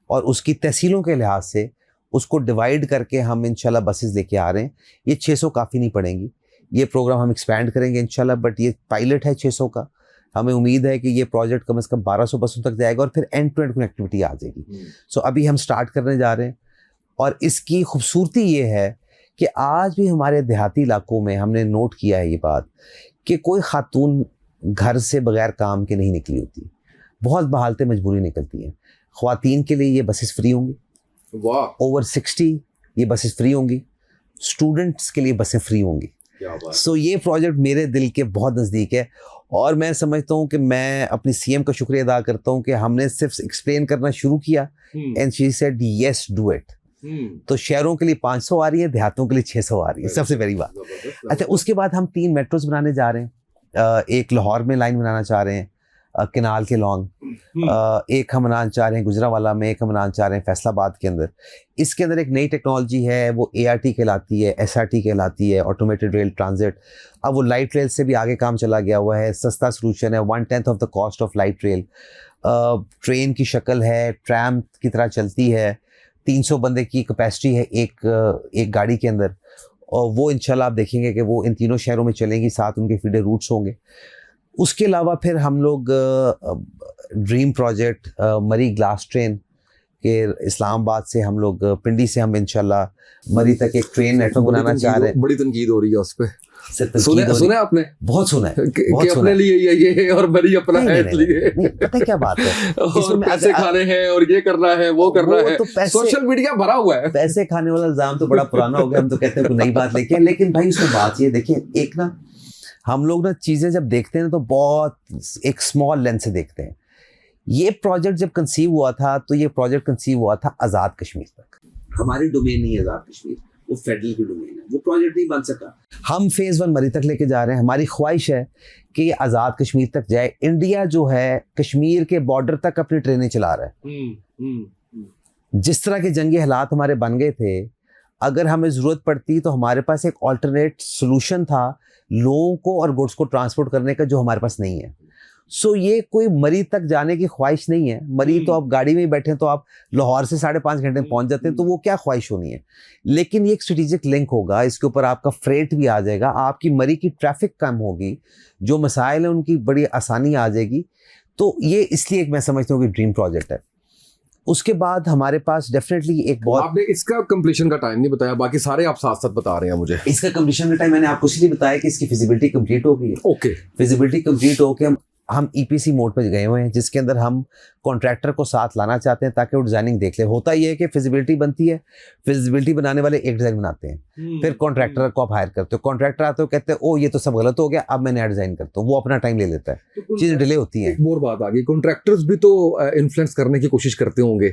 S1: और उसकी तहसीलों के लिहाज से उसको डिवाइड करके हम इंशाल्लाह बसेस लेके आ रहे हैं। ये 600 काफ़ी नहीं पड़ेंगी, ये प्रोग्राम हम एक्सपैंड करेंगे इंशाल्लाह, बट ये पायलट है 600 का। हमें उम्मीद है कि ये प्रोजेक्ट कम से कम 1200 बसों तक जाएगा और फिर एंड टू एंड कनेक्टिविटी आ जाएगी। सो अभी हम स्टार्ट करने जा रहे हैं और इसकी खूबसूरती ये है कि आज भी हमारे देहाती इलाकों में हमने नोट किया है ये बात कि कोई खातून घर से बगैर काम के नहीं निकली होती, बहुत बहालतें मजबूरी निकलती हैं। ख्वातीन के लिए ये बसेस फ्री होंगी, ओवर 60 ये बसेस फ्री होंगी, स्टूडेंट्स के लिए बसें फ्री होंगी। सो ये प्रोजेक्ट मेरे दिल के बहुत नज़दीक है और मैं समझता हूँ कि मैं अपनी सीएम का शुक्रिया अदा करता हूँ कि हमने सिर्फ एक्सप्लेन करना शुरू किया and she said yes do it. तो शहरों के लिए 500 आ रही है, देहातों के लिए 600 आ रही है, सबसे बड़ी बात। अच्छा, उसके बाद हम 3 मेट्रोज बनाने जा रहे हैं। एक लाहौर में लाइन बनाना चाह रहे हैं किनाल के लॉन्ग, एक हम बनाना चाह रहे हैं गुजरावाला में, एक हम बनाना चाह रहे हैं फैसलाबाद के अंदर। इसके अंदर एक नई टेक्नोलॉजी है, वो ART कहलाती है, SRT कहलाती है, ऑटोमेटेड रेल ट्रांजिट। अब वो लाइट रेल से भी आगे काम चला गया हुआ है, सस्ता सोल्यूशन है, 1/10 of the cost of light rail. Train की शक्ल है, ट्रैम की तरह चलती है, 300 बंदे की कैपेसिटी है एक गाड़ी के अंदर, और वो इंशाल्लाह आप देखेंगे कि वो इन तीनों शहरों में चलेंगी, साथ उनके फीडर रूट्स होंगे। उसके अलावा फिर हम लोग ड्रीम प्रोजेक्ट मरी ग्लास ट्रेन के इस्लामाबाद से हम लोग पिंडी से हम इंशाल्लाह मरी तक एक ट्रेन नेटवर्क बनाना चाह रहे हैं।
S2: बड़ी तनकीद हो रही है उस पे,
S1: सुना है आपने? बहुत सुना है, बहुत सुना
S2: अपने लिए ये और मरी अपना है इसलिए।
S1: पता है क्या बात है,
S2: इसमें पैसे खाने हैं और ये करना है वो करना है, तो सोशल मीडिया भरा हुआ है।
S1: पैसे खाने वाला इल्जाम तो बड़ा पुराना हो गया, हम तो कहते हैं कोई नई बात लेके, लेकिन भाई उसमें बात ये देखिए, एक ना हम लोग ना चीज़ें जब देखते हैं ना तो बहुत एक स्मॉल लेंस से देखते हैं। ये प्रोजेक्ट जब कंसीव हुआ था तो ये प्रोजेक्ट कंसीव हुआ था आज़ाद कश्मीर तक। हमारी डोमेन नहीं है आज़ाद कश्मीर, वो फेडरल की डोमेन है, वो प्रोजेक्ट नहीं बन सका। हम फेज़ 1 मरी तक लेके जा रहे हैं। हमारी ख्वाहिश है कि ये आज़ाद कश्मीर तक जाए। इंडिया जो है कश्मीर के बॉर्डर तक अपनी ट्रेनें चला रहा है। जिस तरह के जंगी हालात हमारे बन गए थे, अगर हमें ज़रूरत पड़ती तो हमारे पास एक ऑल्टरनेट सोल्यूशन था लोगों को और गुड्स को ट्रांसपोर्ट करने का, जो हमारे पास नहीं है। सो ये कोई मरी तक जाने की ख्वाहिश नहीं है। मरी तो आप गाड़ी में ही बैठे तो आप लाहौर से 5.5 घंटे में पहुंच जाते हैं, तो वो क्या ख्वाहिश होनी है। लेकिन ये एक स्ट्रेटेजिक लिंक होगा, इसके ऊपर आपका फ्रेट भी आ जाएगा, आपकी मरी की ट्रैफिक कम होगी, जो मसाइल हैं उनकी बड़ी आसानी आ जाएगी। तो ये इसलिए मैं समझता हूँ कि ड्रीम प्रोजेक्ट है। उसके बाद हमारे पास डेफिनेटली एक बहुत,
S2: आपने इसका कंप्लीशन का टाइम नहीं बताया, बाकी सारे आप साथ साथ बता रहे हैं मुझे।
S1: इसका कंप्लीशन का टाइम मैंने आपको इसलिए बताया कि इसकी फिजिबिलिटी कंप्लीट हो गई है।
S2: ओके,
S1: फिजिबिलिटी कंप्लीट हो के हम EPC मोड पे गए हुए हैं, जिसके अंदर हम कॉन्ट्रैक्टर को साथ लाना चाहते हैं ताकि वो डिजाइनिंग देख ले। होता ये है कि फिजिबिलिटी बनती है, फिजिबिलिटी बनाने वाले एक डिज़ाइन बनाते हैं, फिर कॉन्ट्रैक्टर को आप हायर करते हो, कॉन्ट्रैक्टर आते हो कहते हैं ओ ये तो सब गलत हो गया, अब मैं नया डिज़ाइन करता हूँ। वो अपना टाइम ले लेता है, चीज़ें डिले होती हैं।
S2: एक और बात आ गई, कॉन्ट्रैक्टर्स भी तो इन्फ्लुएंस करने की कोशिश करते होंगे।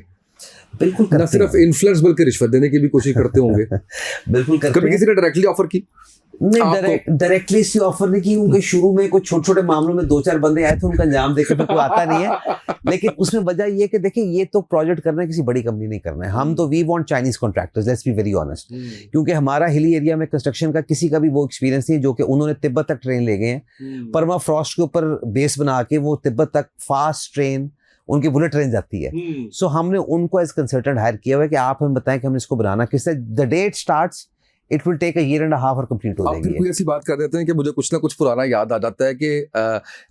S1: बिल्कुल,
S2: ना सिर्फ इन्फ्लुएंस बल्कि रिश्वत देने की भी कोशिश करते होंगे।
S1: बिल्कुल करते
S2: कभी
S1: हैं।
S2: किसी ने डायरेक्टली ऑफर की?
S1: नहीं, डायरेक्टली इसकी ऑफर नहीं की, क्योंकि शुरू में कुछ छोटे छोटे मामलों में 2-4 बंदे आए थे, उनका अंजाम देखे तो कोई आता नहीं है। लेकिन उसमें वजह ये कि देखिए, ये तो प्रोजेक्ट करना है, किसी बड़ी कंपनी नहीं करना है। हम तो we want Chinese contractors, let's be very honest, क्योंकि हमारा हिली एरिया में कंस्ट्रक्शन का किसी का भी वो एक्सपीरियंस नहीं, जो कि उन्होंने तिब्बत तक ट्रेन ले गए हैं। परमाफ्रॉस्ट के ऊपर बेस बना के वो तिब्बत तक फास्ट ट्रेन, उनकी बुलेट ट्रेन जाती है। सो हमने उनको एज कंसल्टेंट हायर किया हुआ है कि आप हमें बताएं कि हमने इसको बनाना किससे। The day it starts, it will take a year and a half और कंप्लीट हो
S2: आप फिर
S1: जाएगी।
S2: कोई ऐसी बात कर देते हैं कि मुझे कुछ ना कुछ पुराना याद आ जाता है कि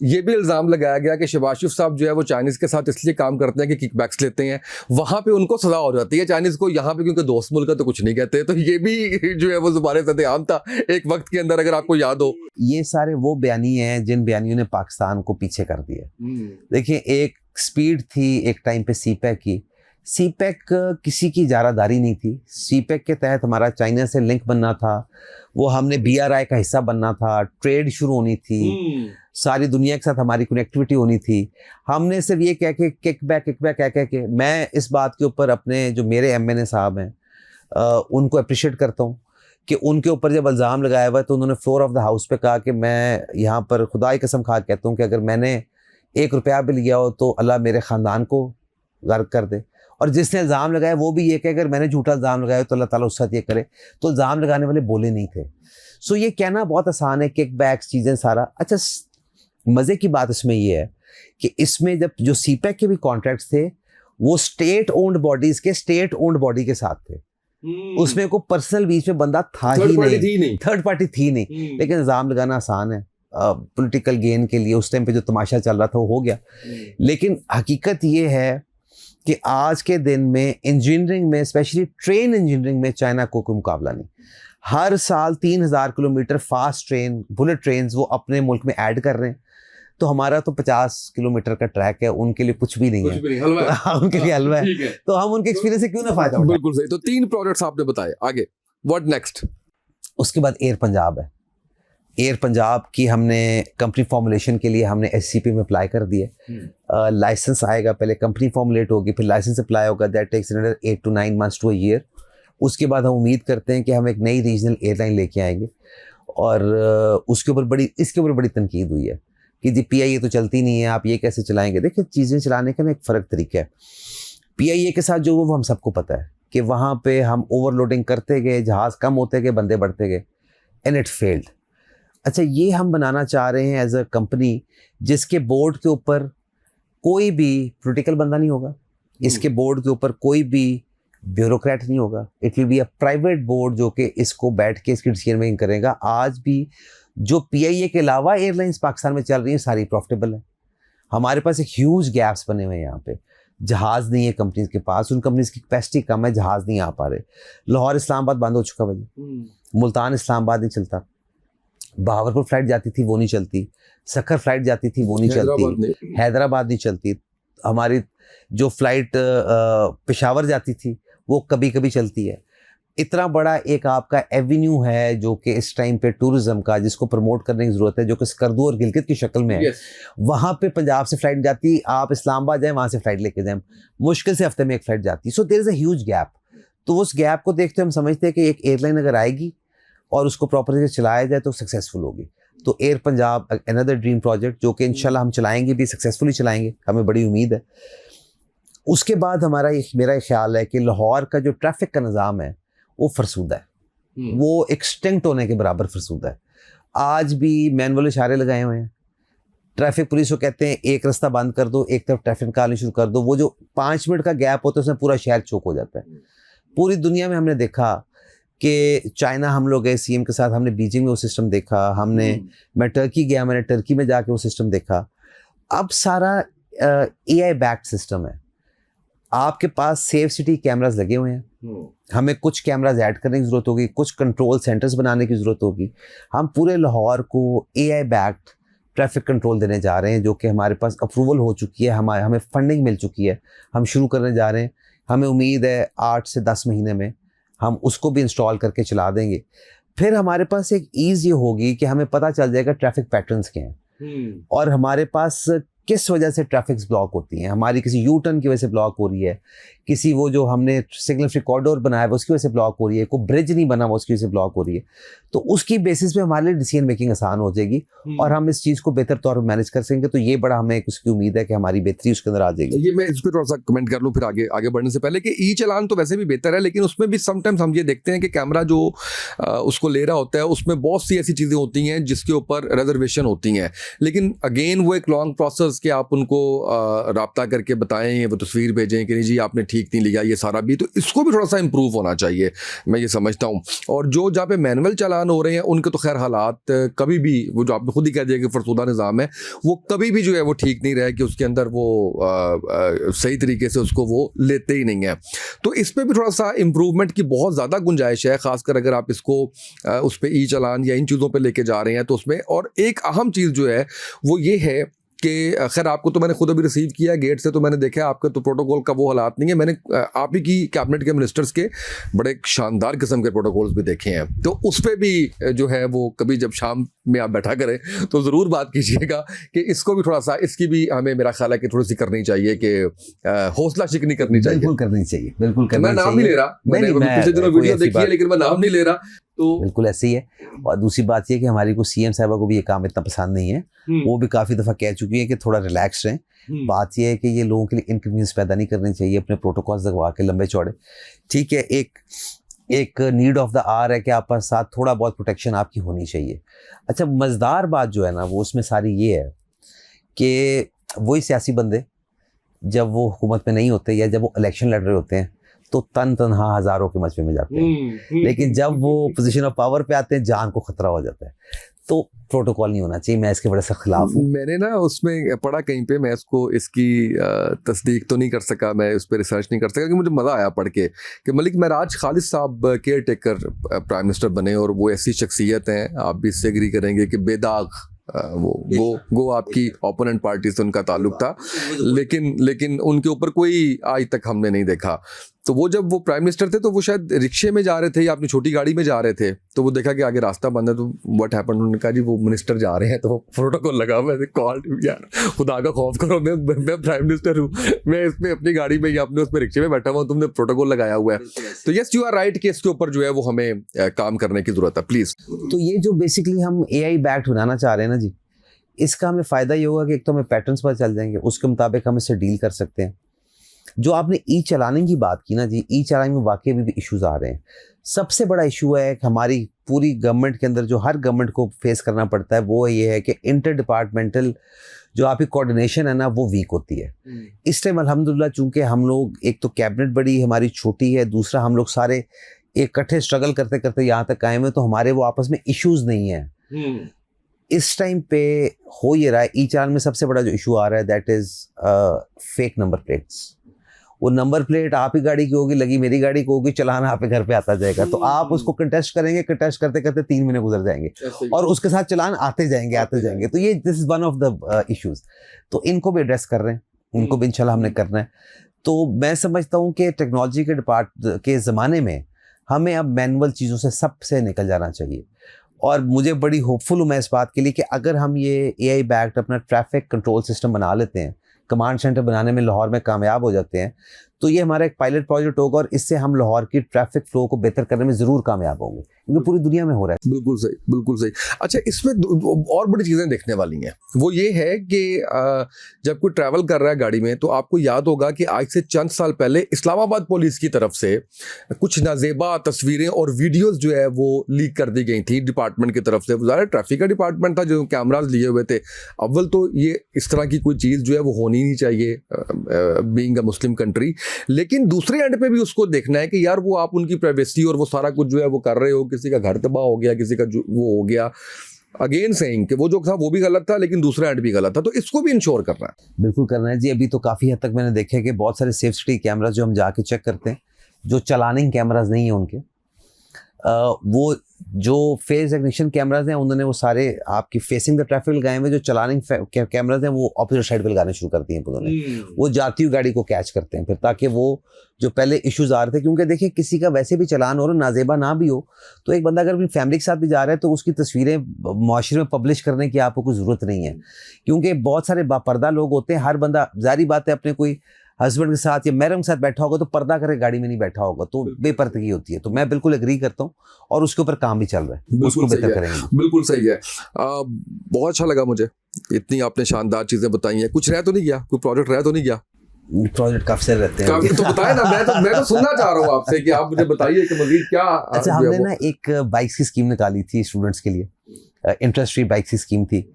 S2: ये भी इल्जाम लगाया गया कि शहबाज साहब जो है वो चाइनीज के साथ इसलिए काम करते हैं कि किकबैक्स लेते हैं, वहां पे उनको सजा हो जाती है चाइनीज को, यहाँ पे क्योंकि दोस्त मुल्क है तो कुछ नहीं कहते। तो ये भी जो है वो जुबान सदेआम था एक वक्त के अंदर, अगर आपको याद हो।
S1: ये सारे वो बयानी हैं जिन बयानियों ने पाकिस्तान को पीछे कर दिया। देखिए, एक स्पीड थी एक टाइम पे सीपैक की। सीपैक किसी की इजारादारी नहीं थी। सीपैक के तहत हमारा चाइना से लिंक बनना था, वो हमने BRI का हिस्सा बनना था, ट्रेड शुरू होनी थी, सारी दुनिया के साथ हमारी कनेक्टिविटी होनी थी। हमने सिर्फ ये कह के किकबैक कह के, मैं इस बात के ऊपर अपने जो मेरे MNA साहब हैं उनको अप्रिशिएट करता हूँ कि उनके ऊपर जब इल्ज़ाम लगाया हुआ है तो उन्होंने फ्लोर ऑफ द हाउस पे कहा कि मैं यहाँ पर खुदा की कसम खा कहता हूँ कि अगर मैंने 1 रुपया भी लिया हो तो अल्लाह मेरे ख़ानदान को गर्क कर दे। और जिसने इल्ज़ाम लगाया वो भी ये कि अगर मैंने झूठा इल्ज़ाम लगाया तो अल्लाह ताला उसके साथ ये करे। तो इल्ज़ाम लगाने वाले बोले नहीं थे। सो ये कहना बहुत आसान है, किकबैक्स चीज़ें सारा। अच्छा, मज़े की बात इसमें ये है कि इसमें जब जो सीपैक के भी कॉन्ट्रैक्ट्स थे वो स्टेट ओन्ड बॉडीज़ के स्टेट ओन्ड बॉडी के साथ थे। उसमें कोई पर्सनल बीच में बंदा था ही नहीं, थर्ड पार्टी थी नहीं। लेकिन इल्ज़ाम लगाना आसान है पॉलिटिकल गेन के लिए। उस टाइम पे जो तमाशा चल रहा था वो हो गया। लेकिन हकीकत ये है कि आज के दिन में इंजीनियरिंग में, स्पेशली ट्रेन इंजीनियरिंग में, चाइना को कोई मुकाबला नहीं। हर साल 3000 kilometre fast train, bullet train वो अपने मुल्क में ऐड कर रहे हैं। तो हमारा तो 50 किलोमीटर का ट्रैक है, उनके लिए कुछ भी नहीं है, उनके लिए हलवा है। तो हम उनके एक्सपीरियंस से क्यों ना फायदा उठाएं।
S2: बिल्कुल सही। तो 3 प्रोजेक्ट्स आपने बताए, आगे व्हाट नेक्स्ट?
S1: उसके बाद एयर पंजाब है। एयर पंजाब की हमने कंपनी फॉर्मुलेशन के लिए हमने SCP में अप्लाई कर दिया। लाइसेंस आएगा, पहले कंपनी फॉर्मुलेट होगी, फिर लाइसेंस अप्लाई होगा। That takes another 8 to 9 months to a year। उसके बाद हम उम्मीद करते हैं कि हम एक नई रीजनल एयरलाइन लेके आएंगे। और उसके ऊपर इसके ऊपर बड़ी तनकीद हुई है कि जी PIA तो चलती नहीं है, आप ये कैसे चलाएंगे। देखिए, चीज़ें चलाने का ना एक फ़र्क तरीका है। PIA के साथ जो वो हम सबको पता है कि वहाँ पे हम ओवरलोडिंग करते गए, जहाज़ कम होते गए, बंदे बढ़ते गए, एंड इट फेल्ड। अच्छा, ये हम बनाना चाह रहे हैं एज अ कंपनी जिसके बोर्ड के ऊपर कोई भी पॉलिटिकल बंदा नहीं होगा, इसके बोर्ड के ऊपर कोई भी ब्यूरोक्रेट नहीं होगा। It will be a private board जो कि इसको बैठ के इसकी डिसीजन मेकिंग करेगा। आज भी जो PIA के अलावा एयरलाइंस पाकिस्तान में चल रही हैं सारी प्रॉफिटेबल है। हमारे पास एक ह्यूज गैप्स बने हुए हैं यहाँ पे। जहाज़ नहीं है कंपनीज के पास, उन कंपनीज की कैपेसिटी कम है, जहाज़ नहीं आ पा रहे। लाहौर इस्लामाबाद बंद हो चुका भाई, मुल्तान इस्लामाबाद नहीं चलता, बहावलपुर फ्लाइट जाती थी वो नहीं चलती, सखर फ्लाइट जाती थी वो नहीं चलती, हैदराबाद नहीं चलती, हमारी जो फ्लाइट पेशावर जाती थी वो कभी कभी चलती है। इतना बड़ा एक आपका एवेन्यू है जो कि इस टाइम पे टूरिज्म का, जिसको प्रमोट करने की ज़रूरत है, जो कि स्कर्दू और गिलगित की शक्ल में है। वहाँ पे पंजाब से फ्लाइट जाती, आप इस्लामाबाद जाएँ वहाँ से फ्लाइट लेके जाएँ, मुश्किल से हफ्ते में एक फ़्लाइट जाती। So there is a huge gap. तो उस गैप को देखते हम समझते हैं कि एक एयरलाइन अगर आएगी और उसको प्रॉपर चलाया जाए तो सक्सेसफुल होगी। तो air Punjab another dream project जो कि इंशाल्लाह हम चलाएंगे भी, सक्सेसफुली चलाएंगे, हमें बड़ी उम्मीद है। उसके बाद मेरा ख्याल है कि लाहौर का जो ट्रैफिक का निज़ाम है वो फरसूदा है, वो एक्सटिंक्ट होने के बराबर फरसूदा है। आज भी मैनुअल इशारे लगाए हुए हैं, ट्रैफिक पुलिस को कहते हैं एक रास्ता बंद कर दो, एक तरफ ट्रैफिक निकालनी शुरू कर दो। वो जो 5 मिनट का गैप होता है उसमें पूरा शहर चौक हो जाता है। पूरी दुनिया में हमने देखा कि चाइना हम लोग गए CM के साथ, हमने बीजिंग में वो सिस्टम देखा, मैं टर्की गया, मैंने टर्की में जाके वो सिस्टम देखा। अब सारा AI बैक्ड सिस्टम है, आपके पास सेफ सिटी कैमरास लगे हुए हैं। हमें कुछ कैमरास ऐड करने की ज़रूरत होगी, कुछ कंट्रोल सेंटर्स बनाने की ज़रूरत होगी। हम पूरे लाहौर को AI बैक्ड ट्रैफिक कंट्रोल देने जा रहे हैं, जो कि हमारे पास अप्रूवल हो चुकी है, हमें फंडिंग मिल चुकी है, हम शुरू करने जा रहे हैं। हमें उम्मीद है 8 से 10 महीने में हम उसको भी इंस्टॉल करके चला देंगे। फिर हमारे पास एक ईज़ ये होगी कि हमें पता चल जाएगा ट्रैफिक पैटर्न्स क्या हैं, और हमारे पास किस वजह से ट्रैफिक्स ब्लॉक होती हैं, हमारी किसी यू टर्न की वजह से ब्लॉक हो रही है, किसी वो जो हमने सिग्नल फ्री कॉरिडोर बनाया है उसकी वजह से ब्लॉक हो रही है, कोई ब्रिज नहीं बना हुआ उसकी वजह से ब्लॉक हो रही है, तो उसकी बेसिस पे हमारे लिए डिसीजन मेकिंग आसान हो जाएगी और हम इस चीज़ को बेहतर तौर पर मैनेज कर सकेंगे। तो ये बड़ा हमें उसकी उम्मीद है कि हमारी बेहतरी उसके अंदर आ जाएगी।
S2: ये मैं इस पर थोड़ा सा कमेंट कर लूँ फिर आगे बढ़ने से पहले कि ई चालान तो वैसे भी बेहतर है, लेकिन उसमें भी समटाइम्स हम ये देखते हैं कि कैमरा जो उसको ले रहा होता है उसमें बहुत सी ऐसी चीज़ें होती हैं जिसके ऊपर रिजर्वेशन होती हैं, लेकिन अगेन वो एक लॉन्ग प्रोसेस कि आप उनको राब्ता करके बताएं, वो तस्वीर भेजें कि नहीं जी आपने ठीक नहीं लिया ये सारा भी, तो इसको भी थोड़ा सा इंप्रूव होना चाहिए, मैं ये समझता हूँ। और जो जहाँ पे मैनुअल चालान हो रहे हैं उनके तो खैर हालात कभी भी, वो जो आपने खुद ही कह दिया कि फरसुदा निज़ाम है, वो कभी भी जो है वो ठीक नहीं रहे कि उसके अंदर वो सही तरीके से उसको वो लेते ही नहीं है। तो इस पर भी थोड़ा सा इम्प्रूवमेंट की बहुत ज़्यादा गुंजाइश है, खासकर अगर आप इसको उस पर ई चालान या इन चीज़ों पर लेके जा रहे हैं तो उसमें। और एक अहम चीज़ जो है वो ये है कि खैर आपको तो मैंने खुद अभी रिसीव किया है गेट से, तो मैंने देखा है आपके तो प्रोटोकॉल का वो हालात नहीं है। मैंने आप ही की कैबिनेट के मिनिस्टर्स के बड़े शानदार किस्म के प्रोटोकॉल्स भी देखे हैं, तो उस पर भी जो है वो कभी जब शाम में आप बैठा करें तो ज़रूर बात कीजिएगा कि इसको भी थोड़ा सा, इसकी भी हमें मेरा ख्याल है कि थोड़ी सी करनी चाहिए कि हौसला शिकनी करनी चाहिए।
S1: बिल्कुल करनी चाहिए, बिल्कुल करनी
S2: मैं
S1: चाहिए।
S2: नाम नहीं ले रहा, मैंने पिछले दिनों वीडियो देखी है लेकिन मैं नाम नहीं ले रहा, तो
S1: बिल्कुल ऐसे ही है। और दूसरी बात ये कि हमारी को सीएम साहबा को भी ये काम इतना पसंद नहीं है, वो भी काफ़ी दफ़ा कह चुकी है कि थोड़ा रिलैक्स रहें। बात ये है कि ये लोगों के लिए इनकन्वीनियंस पैदा नहीं करनी चाहिए, अपने प्रोटोकॉल्स लगवा के लंबे चौड़े, ठीक है। एक नीड ऑफ द आवर है कि आपके साथ थोड़ा बहुत प्रोटेक्शन आपकी होनी चाहिए। अच्छा, मज़ेदार बात जो है ना वो उसमें सारी ये है कि वही सियासी बंदे जब वो हुकूमत में नहीं होते या जब वो इलेक्शन लड़ रहे होते हैं तो तनहा हज़ारों के मजबे में जाते हैं, लेकिन जब वो पोजीशन ऑफ पावर पे आते हैं जान को खतरा हो जाता है। तो प्रोटोकॉल नहीं होना चाहिए, मैं इसके बड़े सख्त खिलाफ हूँ।
S2: मैंने ना उसमें पढ़ा कहीं पे, मैं इसको इसकी तस्दीक तो नहीं कर सका, मैं उस पर रिसर्च नहीं कर सका, कि मुझे मज़ा आया पढ़ के कि मलिक महराज खालिद साहब केयर टेकर प्राइम मिनिस्टर बने, और वो ऐसी शख्सियत हैं, आप भी इससे एग्री करेंगे कि बेदाग वो आपकी ओपोनेंट पार्टी से उनका ताल्लुक था, लेकिन उनके ऊपर कोई आज तक हमने नहीं देखा। तो वो जब वो प्राइम मिनिस्टर थे तो वो शायद रिक्शे में जा रहे थे या अपनी छोटी गाड़ी में जा रहे थे, तो वो देखा कि आगे रास्ता बंद है, तो व्हाट हैपेंड, उन्होंने कहा जी वो मिनिस्टर जा रहे हैं, तो वो प्रोटोकॉल लगा हुआ है, कॉल यार खुदा का खौफ करो, मैं प्राइम मिनिस्टर हूँ, मैं इसमें अपनी गाड़ी में या अपने उसमें रिक्शे में बैठा हुआ हूँ, तुमने प्रोटोकॉल लगाया हुआ है। तो यस यू आर राइट कि इसके ऊपर जो है वो हमें काम करने की जरूरत है, प्लीज।
S1: तो ये जो बेसिकली हम AI बैक्ड बनाना चाह रहे हैं ना जी, इसका हमें फ़ायदा ये होगा कि एक तो हमें पैटर्न्स पता चल जाएंगे, उसके मुताबिक हम इससे डील कर सकते हैं। जो आपने ई चलाने की बात की ना जी, ई चलाने में वाकई भी इश्यूज आ रहे हैं। सबसे बड़ा इशू है कि हमारी पूरी गवर्नमेंट के अंदर जो हर गवर्नमेंट को फेस करना पड़ता है वो ये है कि इंटर डिपार्टमेंटल जो आपकी कोऑर्डिनेशन है ना वो वीक होती है। इस टाइम अल्हम्दुलिल्लाह चूँकि हम लोग, एक तो कैबिनेट बड़ी हमारी छोटी है, दूसरा हम लोग सारे इकट्ठे स्ट्रगल करते करते यहाँ तक कायम है, तो हमारे वो आपस में इश्यूज नहीं है। इस टाइम पे हो ये रहा है, ई चालान में सबसे बड़ा जो इशू आ रहा है that is fake number plates. वो नंबर प्लेट आप ही गाड़ी की होगी, लगी मेरी गाड़ी को होगी, चलाना आपके घर पे आता जाएगा, तो आप उसको कंटेस्ट करेंगे, कंटेस्ट करते करते 3 महीने गुजर जाएंगे और उसके साथ चलान आते जाएंगे। तो ये this is one of the issues. तो इनको भी एड्रेस कर रहे हैं, इनको भी इंशाल्लाह हमने करना है। तो मैं समझता हूँ कि टेक्नोलॉजी के ज़माने में हमें अब मैनुअल चीज़ों से सबसे निकल जाना चाहिए, और मुझे बड़ी होपफुल हूँ मैं इस बात के लिए कि अगर हम ये AI बैक्ड अपना ट्रैफिक कंट्रोल सिस्टम बना लेते हैं, कमांड सेंटर बनाने में लाहौर में कामयाब हो जाते हैं, तो ये हमारा एक पायलट प्रोजेक्ट होगा और इससे हम लाहौर की ट्रैफिक फ्लो को बेहतर करने में ज़रूर कामयाब होंगे, क्योंकि पूरी दुनिया में हो रहा है।
S2: बिल्कुल सही, बिल्कुल सही। अच्छा, इसमें और बड़ी चीज़ें देखने वाली हैं, वो ये है कि जब कोई ट्रैवल कर रहा है गाड़ी में, तो आपको याद होगा कि आज से चंद साल पहले इस्लामाबाद पुलिस की तरफ से कुछ नाजेबा तस्वीरें और वीडियोज़ जो है वो लीक कर दी गई थी डिपार्टमेंट की तरफ से। वो ज़्यादा ट्रैफिक का डिपार्टमेंट था जो कैमराज लिए हुए थे। अव्वल तो ये इस तरह की कोई चीज़ जो है वो होनी नहीं चाहिए बीइंग अ मुस्लिम कंट्री, लेकिन दूसरे एंड पे भी उसको देखना है कि यार वो आप उनकी प्राइवेसी और वो सारा कुछ जो है वो कर रहे हो, किसी का घर तबाह हो गया, किसी का वो हो गया, अगेन सेइंग कि वो जो था वो भी गलत था लेकिन दूसरा एंड भी गलत था, तो इसको भी इंश्योर करना है।
S1: बिल्कुल करना है जी। अभी तो काफ़ी हद तक मैंने देखा है कि बहुत सारे सेफ सिटी कैमराज जो हम जाके चेक करते हैं, जो चलानिंग कैमराज नहीं है उनके, वो जो फेस रिकग्निशन कैमराज हैं उन्होंने वो सारे आपकी फेसिंग द ट्रैफिक लगाए हुए, जो चलानिंग कैमराज हैं वो ऑपोजिट साइड पे लगाने शुरू कर दिए हैं उन्होंने। वो जाती हुई गाड़ी को कैच करते हैं फिर, ताकि वो जो पहले इश्यूज आ रहे थे, क्योंकि देखिए किसी का वैसे भी चलान हो रहा नाजेबा ना भी हो, तो एक बंदा अगर अपनी फैमिली के साथ भी जा रहा है तो उसकी तस्वीरें मुआशरे में पब्लिश करने की आपको कोई ज़रूरत नहीं है, क्योंकि बहुत सारे बापर्दा लोग होते हैं। हर बंदा जारी बात है अपने कोई हस्बैंड के साथ या महरम के साथ बैठा होगा तो पर्दा करे गाड़ी में नहीं बैठा होगा, तो बेपर्दगी होती है। तो मैं बिल्कुल एग्री करता हूँ और उसके ऊपर काम भी चल रहा है, उसको बेहतर करेंगे।
S2: बिल्कुल सही है। बहुत अच्छा लगा मुझे, इतनी आपने शानदार चीजें बताई हैं। कुछ रह तो नहीं गया, कोई प्रोजेक्ट रह तो नहीं गया?
S1: प्रोजेक्ट काफी सारे रहते हैं,
S2: तो बताए ना, मैं तो सुनना चाह रहा हूँ आपसे कि आप मुझे बताइए कि मजीद क्या।
S1: अच्छा, हमने ना एक बाइक्स की स्कीम निकाली थी स्टूडेंट्स के लिए, इंटरेस्ट फ्री बाइक्स की स्कीम थी।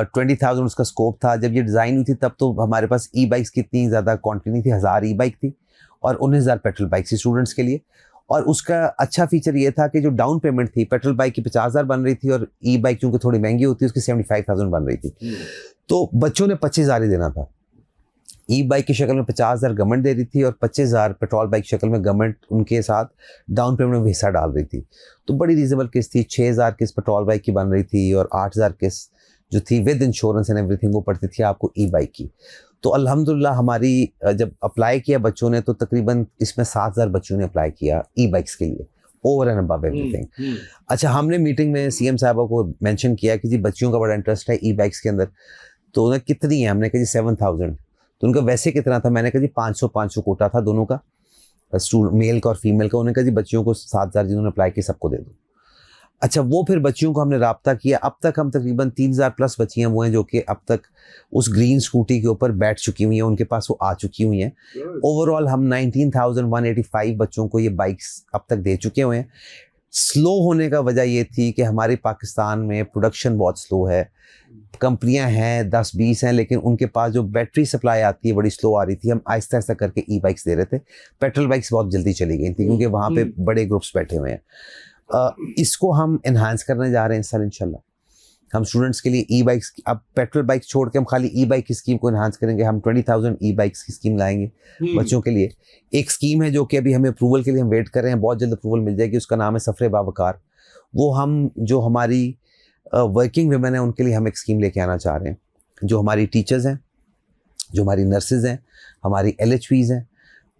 S1: 20,000 उसका स्कोप था। जब ये डिज़ाइन हुई थी तब तो हमारे पास ई बाइक्स की इतनी ज़्यादा क्वांटिटी नहीं थी, 1000 ई बाइक थी और 19,000 पेट्रोल बाइक थी स्टूडेंट्स के लिए। और उसका अच्छा फीचर ये था कि जो डाउन पेमेंट थी पेट्रोल बाइक की 50,000 बन रही थी और ई बाइक क्योंकि थोड़ी महंगी होती है उसकी 75,000 बन रही थी। तो बच्चों ने 25,000 ही देना था। ई बाइक की शक्ल में 50,000 गवर्नमेंट दे रही थी और 25,000 पेट्रोल बाइक की शक्ल में गवर्नमेंट उनके साथ डाउन पेमेंट में भी हिस्सा डाल रही थी। तो बड़ी रीजनेबल किस्त थी। 6,000 किस्त पेट्रोल बाइक की बन रही थी और 8,000 किस्त जो थी विद इंश्योरेंस एंड एवरीथिंग वो पड़ती थी आपको ई बाइक की। तो अल्हम्दुलिल्लाह हमारी जब अप्लाई किया बच्चों ने तो तकरीबन इसमें 7,000 बच्चों ने अप्लाई किया ई बाइक्स के लिए, ओवर एंड अबव एवरीथिंग। अच्छा, हमने मीटिंग में सीएम साहबा को मेंशन किया कि जी बच्चियों का बड़ा इंटरेस्ट है ई बाइक्स के अंदर, तो उन्हें कितनी है? हमने कहा जी 7,000। तो उनका वैसे कितना था? मैंने कहा जी 500 कोटा था दोनों का, मेल का और फीमेल का। उन्होंने कहा जी बच्चियों को 7,000 जिन्होंने अप्लाई किया सबको दे दो। अच्छा, वो फिर बच्चियों को हमने राब्ता किया। अब तक हम तकरीबन 3,000 प्लस बच्चियाँ वो हैं जो कि अब तक उस ग्रीन स्कूटी के ऊपर बैठ चुकी हुई हैं, उनके पास वो आ चुकी हुई हैं। ओवरऑल हम 19,185 बच्चों को ये बाइक्स अब तक दे चुके हुए हैं। स्लो होने का वजह ये थी कि हमारे पाकिस्तान में प्रोडक्शन बहुत स्लो है। कंपनियां हैं 10-20 हैं, लेकिन उनके पास जो बैटरी सप्लाई आती है बड़ी स्लो आ रही थी। हम आहिस्ता आहिस्ता करके ई बाइक्स दे रहे थे। पेट्रोल बाइक्स बहुत जल्दी चली गई थी क्योंकि वहाँ पे बड़े ग्रुप्स बैठे हुए हैं। इसको हम इन्हांस करने जा रहे हैं सर इंशाल्लाह। हम स्टूडेंट्स के लिए ई बाइक्स, अब पेट्रोल बाइक छोड़ के हम खाली ई बाइक की स्कीम को इन्हांस करेंगे। हम 20,000 ई बाइक्स की स्कीम लाएंगे बच्चों के लिए। एक स्कीम है जो कि अभी हमें अप्रूवल के लिए हम वेट कर रहे हैं, बहुत जल्द अप्रूवल मिल जाएगी। उसका नाम है सफ़र बावकार। वो हम जो हमारी वर्किंग वुमेन है उनके लिए हम एक स्कीम लेके आना चाह रहे हैं। जो हमारी टीचर्स हैं, जो हमारी नर्सेज हैं, हमारी LHPs हैं,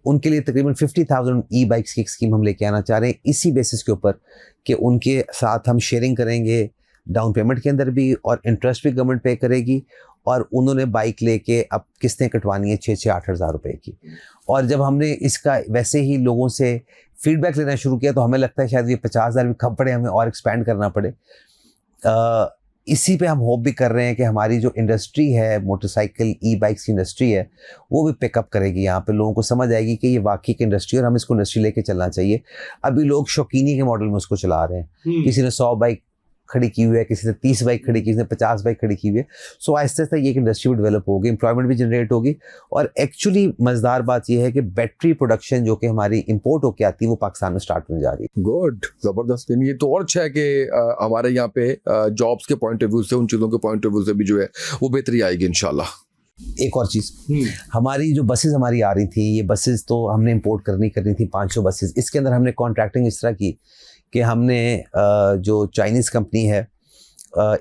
S1: उनके लिए तकरीबन 50,000 ई बाइक्स की एक स्कीम हम लेके आना चाह रहे हैं, इसी बेसिस के ऊपर कि उनके साथ हम शेयरिंग करेंगे डाउन पेमेंट के अंदर भी और इंटरेस्ट भी गवर्नमेंट पे करेगी। और उन्होंने बाइक लेके अब किस्तें कटवानी है 6-8 हज़ार रुपए की। और जब हमने इसका वैसे ही लोगों से फीडबैक लेना शुरू किया तो हमें लगता है शायद ये 50,000 भी कम पड़े, हमें और एक्सपैंड करना पड़े। इसी पे हम होप भी कर रहे हैं कि हमारी जो इंडस्ट्री है मोटरसाइकिल ई बाइक्स की इंडस्ट्री है वो भी पिकअप करेगी। यहाँ पे लोगों को समझ आएगी कि ये वाकई की इंडस्ट्री और हम इसको इंडस्ट्री लेके चलना चाहिए। अभी लोग शौकीनी के मॉडल में उसको चला रहे हैं। किसी ने 100 बाइक खड़ी की हुई है, किसी ने 30 बाइक खड़ी की, किसी ने 50 बाइक खड़ी की हुई है। सो आहिस्ता आहिस्ता ये इंडस्ट्री भी डेवलप होगी, एम्प्लॉयमेंट भी जनरेट होगी। और एक्चुअली मज़ेदार बात यह है कि बैटरी प्रोडक्शन जो कि हमारी इंपोर्ट होकर आती है वो पाकिस्तान में स्टार्ट होने जा रही है।
S2: गुड, ज़बरदस्त। ये तो और अच्छा है कि हमारे यहाँ पे जॉब्स के पॉइंट ऑफ व्यू से, उन चीज़ों के पॉइंट ऑफ व्यू से भी जो है वो बेहतरी आएगी इंशाल्लाह।
S1: एक और चीज़, हमारी जो बसेस हमारी आ रही थी, ये बसेस तो हमने इंपोर्ट करनी थी 500 बसेस। इसके अंदर हमने कॉन्ट्रैक्टिंग इस तरह की कि हमने जो चाइनीज़ कंपनी है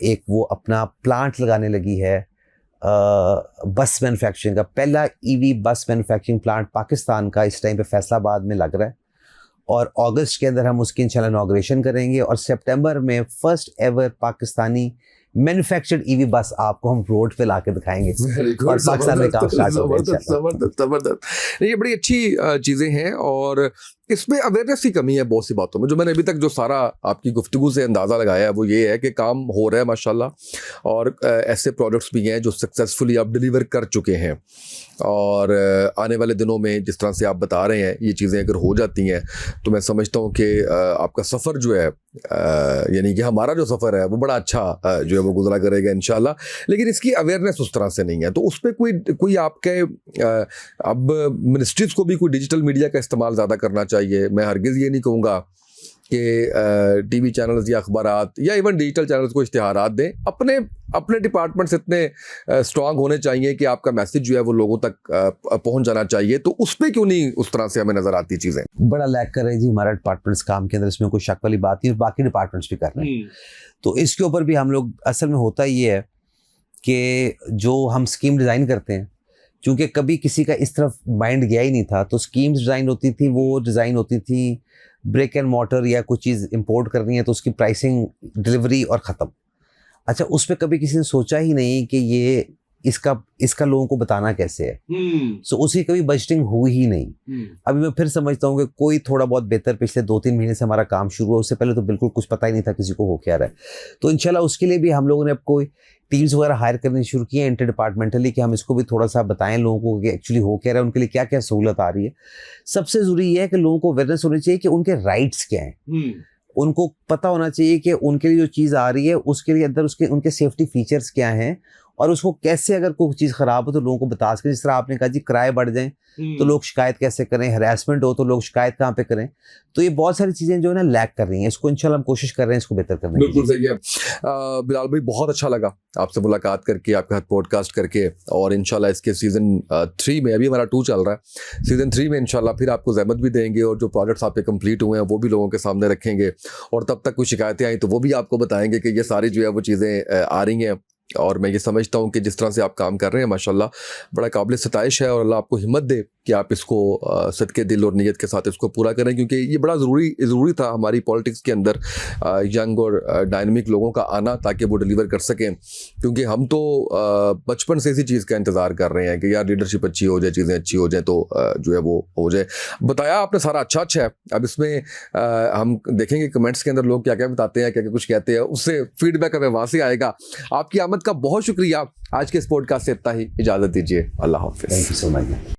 S1: एक वो अपना प्लांट लगाने लगी है बस मैन्युफैक्चरिंग का। पहला EV बस मैन्युफैक्चरिंग प्लांट पाकिस्तान का इस टाइम पे फैसलाबाद में लग रहा है और अगस्त के अंदर हम उसकी इंशाल्लाह इनॉग्रेशन करेंगे और सितंबर में first ever Pakistani manufactured EV बस आपको हम रोड पे लाके दिखाएंगे और पाकिस्तान में काम स्टार्ट होगा।
S2: ज़बरदस्त। ये बड़ी अच्छी चीज़ें हैं और इसमें अवेयरनेस की कमी है बहुत सी बातों में। जो मैंने अभी तक जो सारा आपकी गुफ्तगू से अंदाज़ा लगाया है वो ये है कि काम हो रहा है माशाल्लाह और ऐसे प्रोडक्ट्स भी हैं जो सक्सेसफुली आप डिलीवर कर चुके हैं। और आने वाले दिनों में जिस तरह से आप बता रहे हैं ये चीज़ें अगर हो जाती हैं तो मैं समझता हूँ कि आपका सफ़र जो है यानी कि हमारा जो सफ़र है वो बड़ा अच्छा जो है वो गुजरा करेगा इंशाल्लाह। लेकिन इसकी अवेयरनेस उस तरह से नहीं है, तो उस पर कोई आपके अब मिनिस्ट्रीज़ को भी कोई डिजिटल मीडिया का इस्तेमाल ज़्यादा करना चाहिए। मैं हरगिज़ ये नहीं कहूँगा कि टीवी चैनल्स या अखबारात या इवन डिजिटल चैनल्स को इश्तिहारात दें, अपने डिपार्टमेंट्स इतने स्ट्रांग होने चाहिए कि आपका मैसेज जो है वो लोगों तक पहुंच जाना चाहिए, तो उस पर क्यों नहीं उस तरह से हमें नजर आती चीज़ें?
S1: बड़ा लैग कर रहे हैं जी हमारा डिपार्टमेंट्स काम के अंदर, इसमें कोई शक वाली बात नहीं, और बाकी डिपार्टमेंट्स भी कर रहे हैं। तो इसके ऊपर भी हम लोग, असल में होता ये है कि जो हम स्कीम डिज़ाइन करते हैं, क्योंकि कभी किसी का इस तरफ माइंड गया ही नहीं था, तो स्कीम्स डिज़ाइन होती थी, वो डिज़ाइन होती थी ब्रेक एंड मॉर्टर या कुछ चीज़ इंपोर्ट करनी है तो उसकी प्राइसिंग, डिलीवरी और ख़त्म। अच्छा, उस पर कभी किसी ने सोचा ही नहीं कि ये इसका लोगों को बताना कैसे है। सो उसकी कभी बजटिंग हुई ही नहीं। अभी मैं फिर समझता हूँ कि कोई थोड़ा बहुत बेहतर पिछले 2-3 महीने से हमारा काम शुरू हुआ, उससे पहले तो बिल्कुल कुछ पता ही नहीं था किसी को हो क्या रहा है। तो इंशाल्लाह उसके लिए भी हम लोगों ने अब कोई टीम्स वगैरह हायर करनी शुरू की है इंटर डिपार्टमेंटली, कि हम इसको भी थोड़ा सा बताएं लोगों को कि एक्चुअली हो क्या रहा है, उनके लिए क्या क्या सहूलत आ रही है। सबसे ज़रूरी ये है कि लोगों को अवेयरनेस होनी चाहिए कि उनके राइट्स क्या हैं। उनको पता होना चाहिए कि उनके लिए जो चीज़ आ रही है उसके लिए अंदर उनके सेफ्टी फीचर्स क्या हैं, और उसको कैसे, अगर कोई चीज़ ख़राब हो तो लोगों को बता सकें। जिस तरह आपने कहा जी किराए बढ़ जाएं तो लोग शिकायत कैसे करें, हरासमेंट हो तो लोग शिकायत कहाँ पे करें। तो ये बहुत सारी चीज़ें जो है ना लैग कर रही हैं, इसको इंशाल्लाह हम कोशिश कर रहे हैं इसको बेहतर करने की।
S2: बिल्कुल सही है। बिलाल भाई, बहुत अच्छा लगा आपसे मुलाकात करके, आपके साथ पॉडकास्ट करके, और इंशाल्लाह इसके सीज़न 3 में, अभी हमारा 2 चल रहा है, सीज़न 3 में इंशाल्लाह फिर आपको ज़हमत भी देंगे और जो प्रोजेक्ट्स आपके कंप्लीट हुए हैं वो भी लोगों के सामने रखेंगे, और तब तक कुछ शिकायतें आई तो वो भी आपको बताएंगे कि ये सारी जो है वो चीज़ें आ रही हैं। और मैं ये समझता हूँ कि जिस तरह से आप काम कर रहे हैं माशाल्लाह बड़ा काबिल सताइश है, और अल्लाह आपको हिम्मत दे कि आप इसको सदके दिल और नीयत के साथ इसको पूरा करें, क्योंकि ये बड़ा ज़रूरी था हमारी पॉलिटिक्स के अंदर यंग और डायनामिक लोगों का आना, ताकि वो डिलीवर कर सकें। क्योंकि हम तो बचपन से इसी चीज़ का इंतज़ार कर रहे हैं कि यार लीडरशिप अच्छी हो जाए, चीज़ें अच्छी हो जाए, तो जो है वो हो जाए। बताया आपने सारा अच्छा है। अब इसमें हम देखेंगे कमेंट्स के अंदर लोग क्या क्या बताते हैं, क्या क्या कुछ कहते हैं, उससे फीडबैक हमें वहाँ से आएगा। आपकी आमद का बहुत शुक्रिया। आज के इस पॉडकास्ट से इतना ही, इजाज़त दीजिए। अल्लाह हाफ़िज़।
S1: Thank you so much.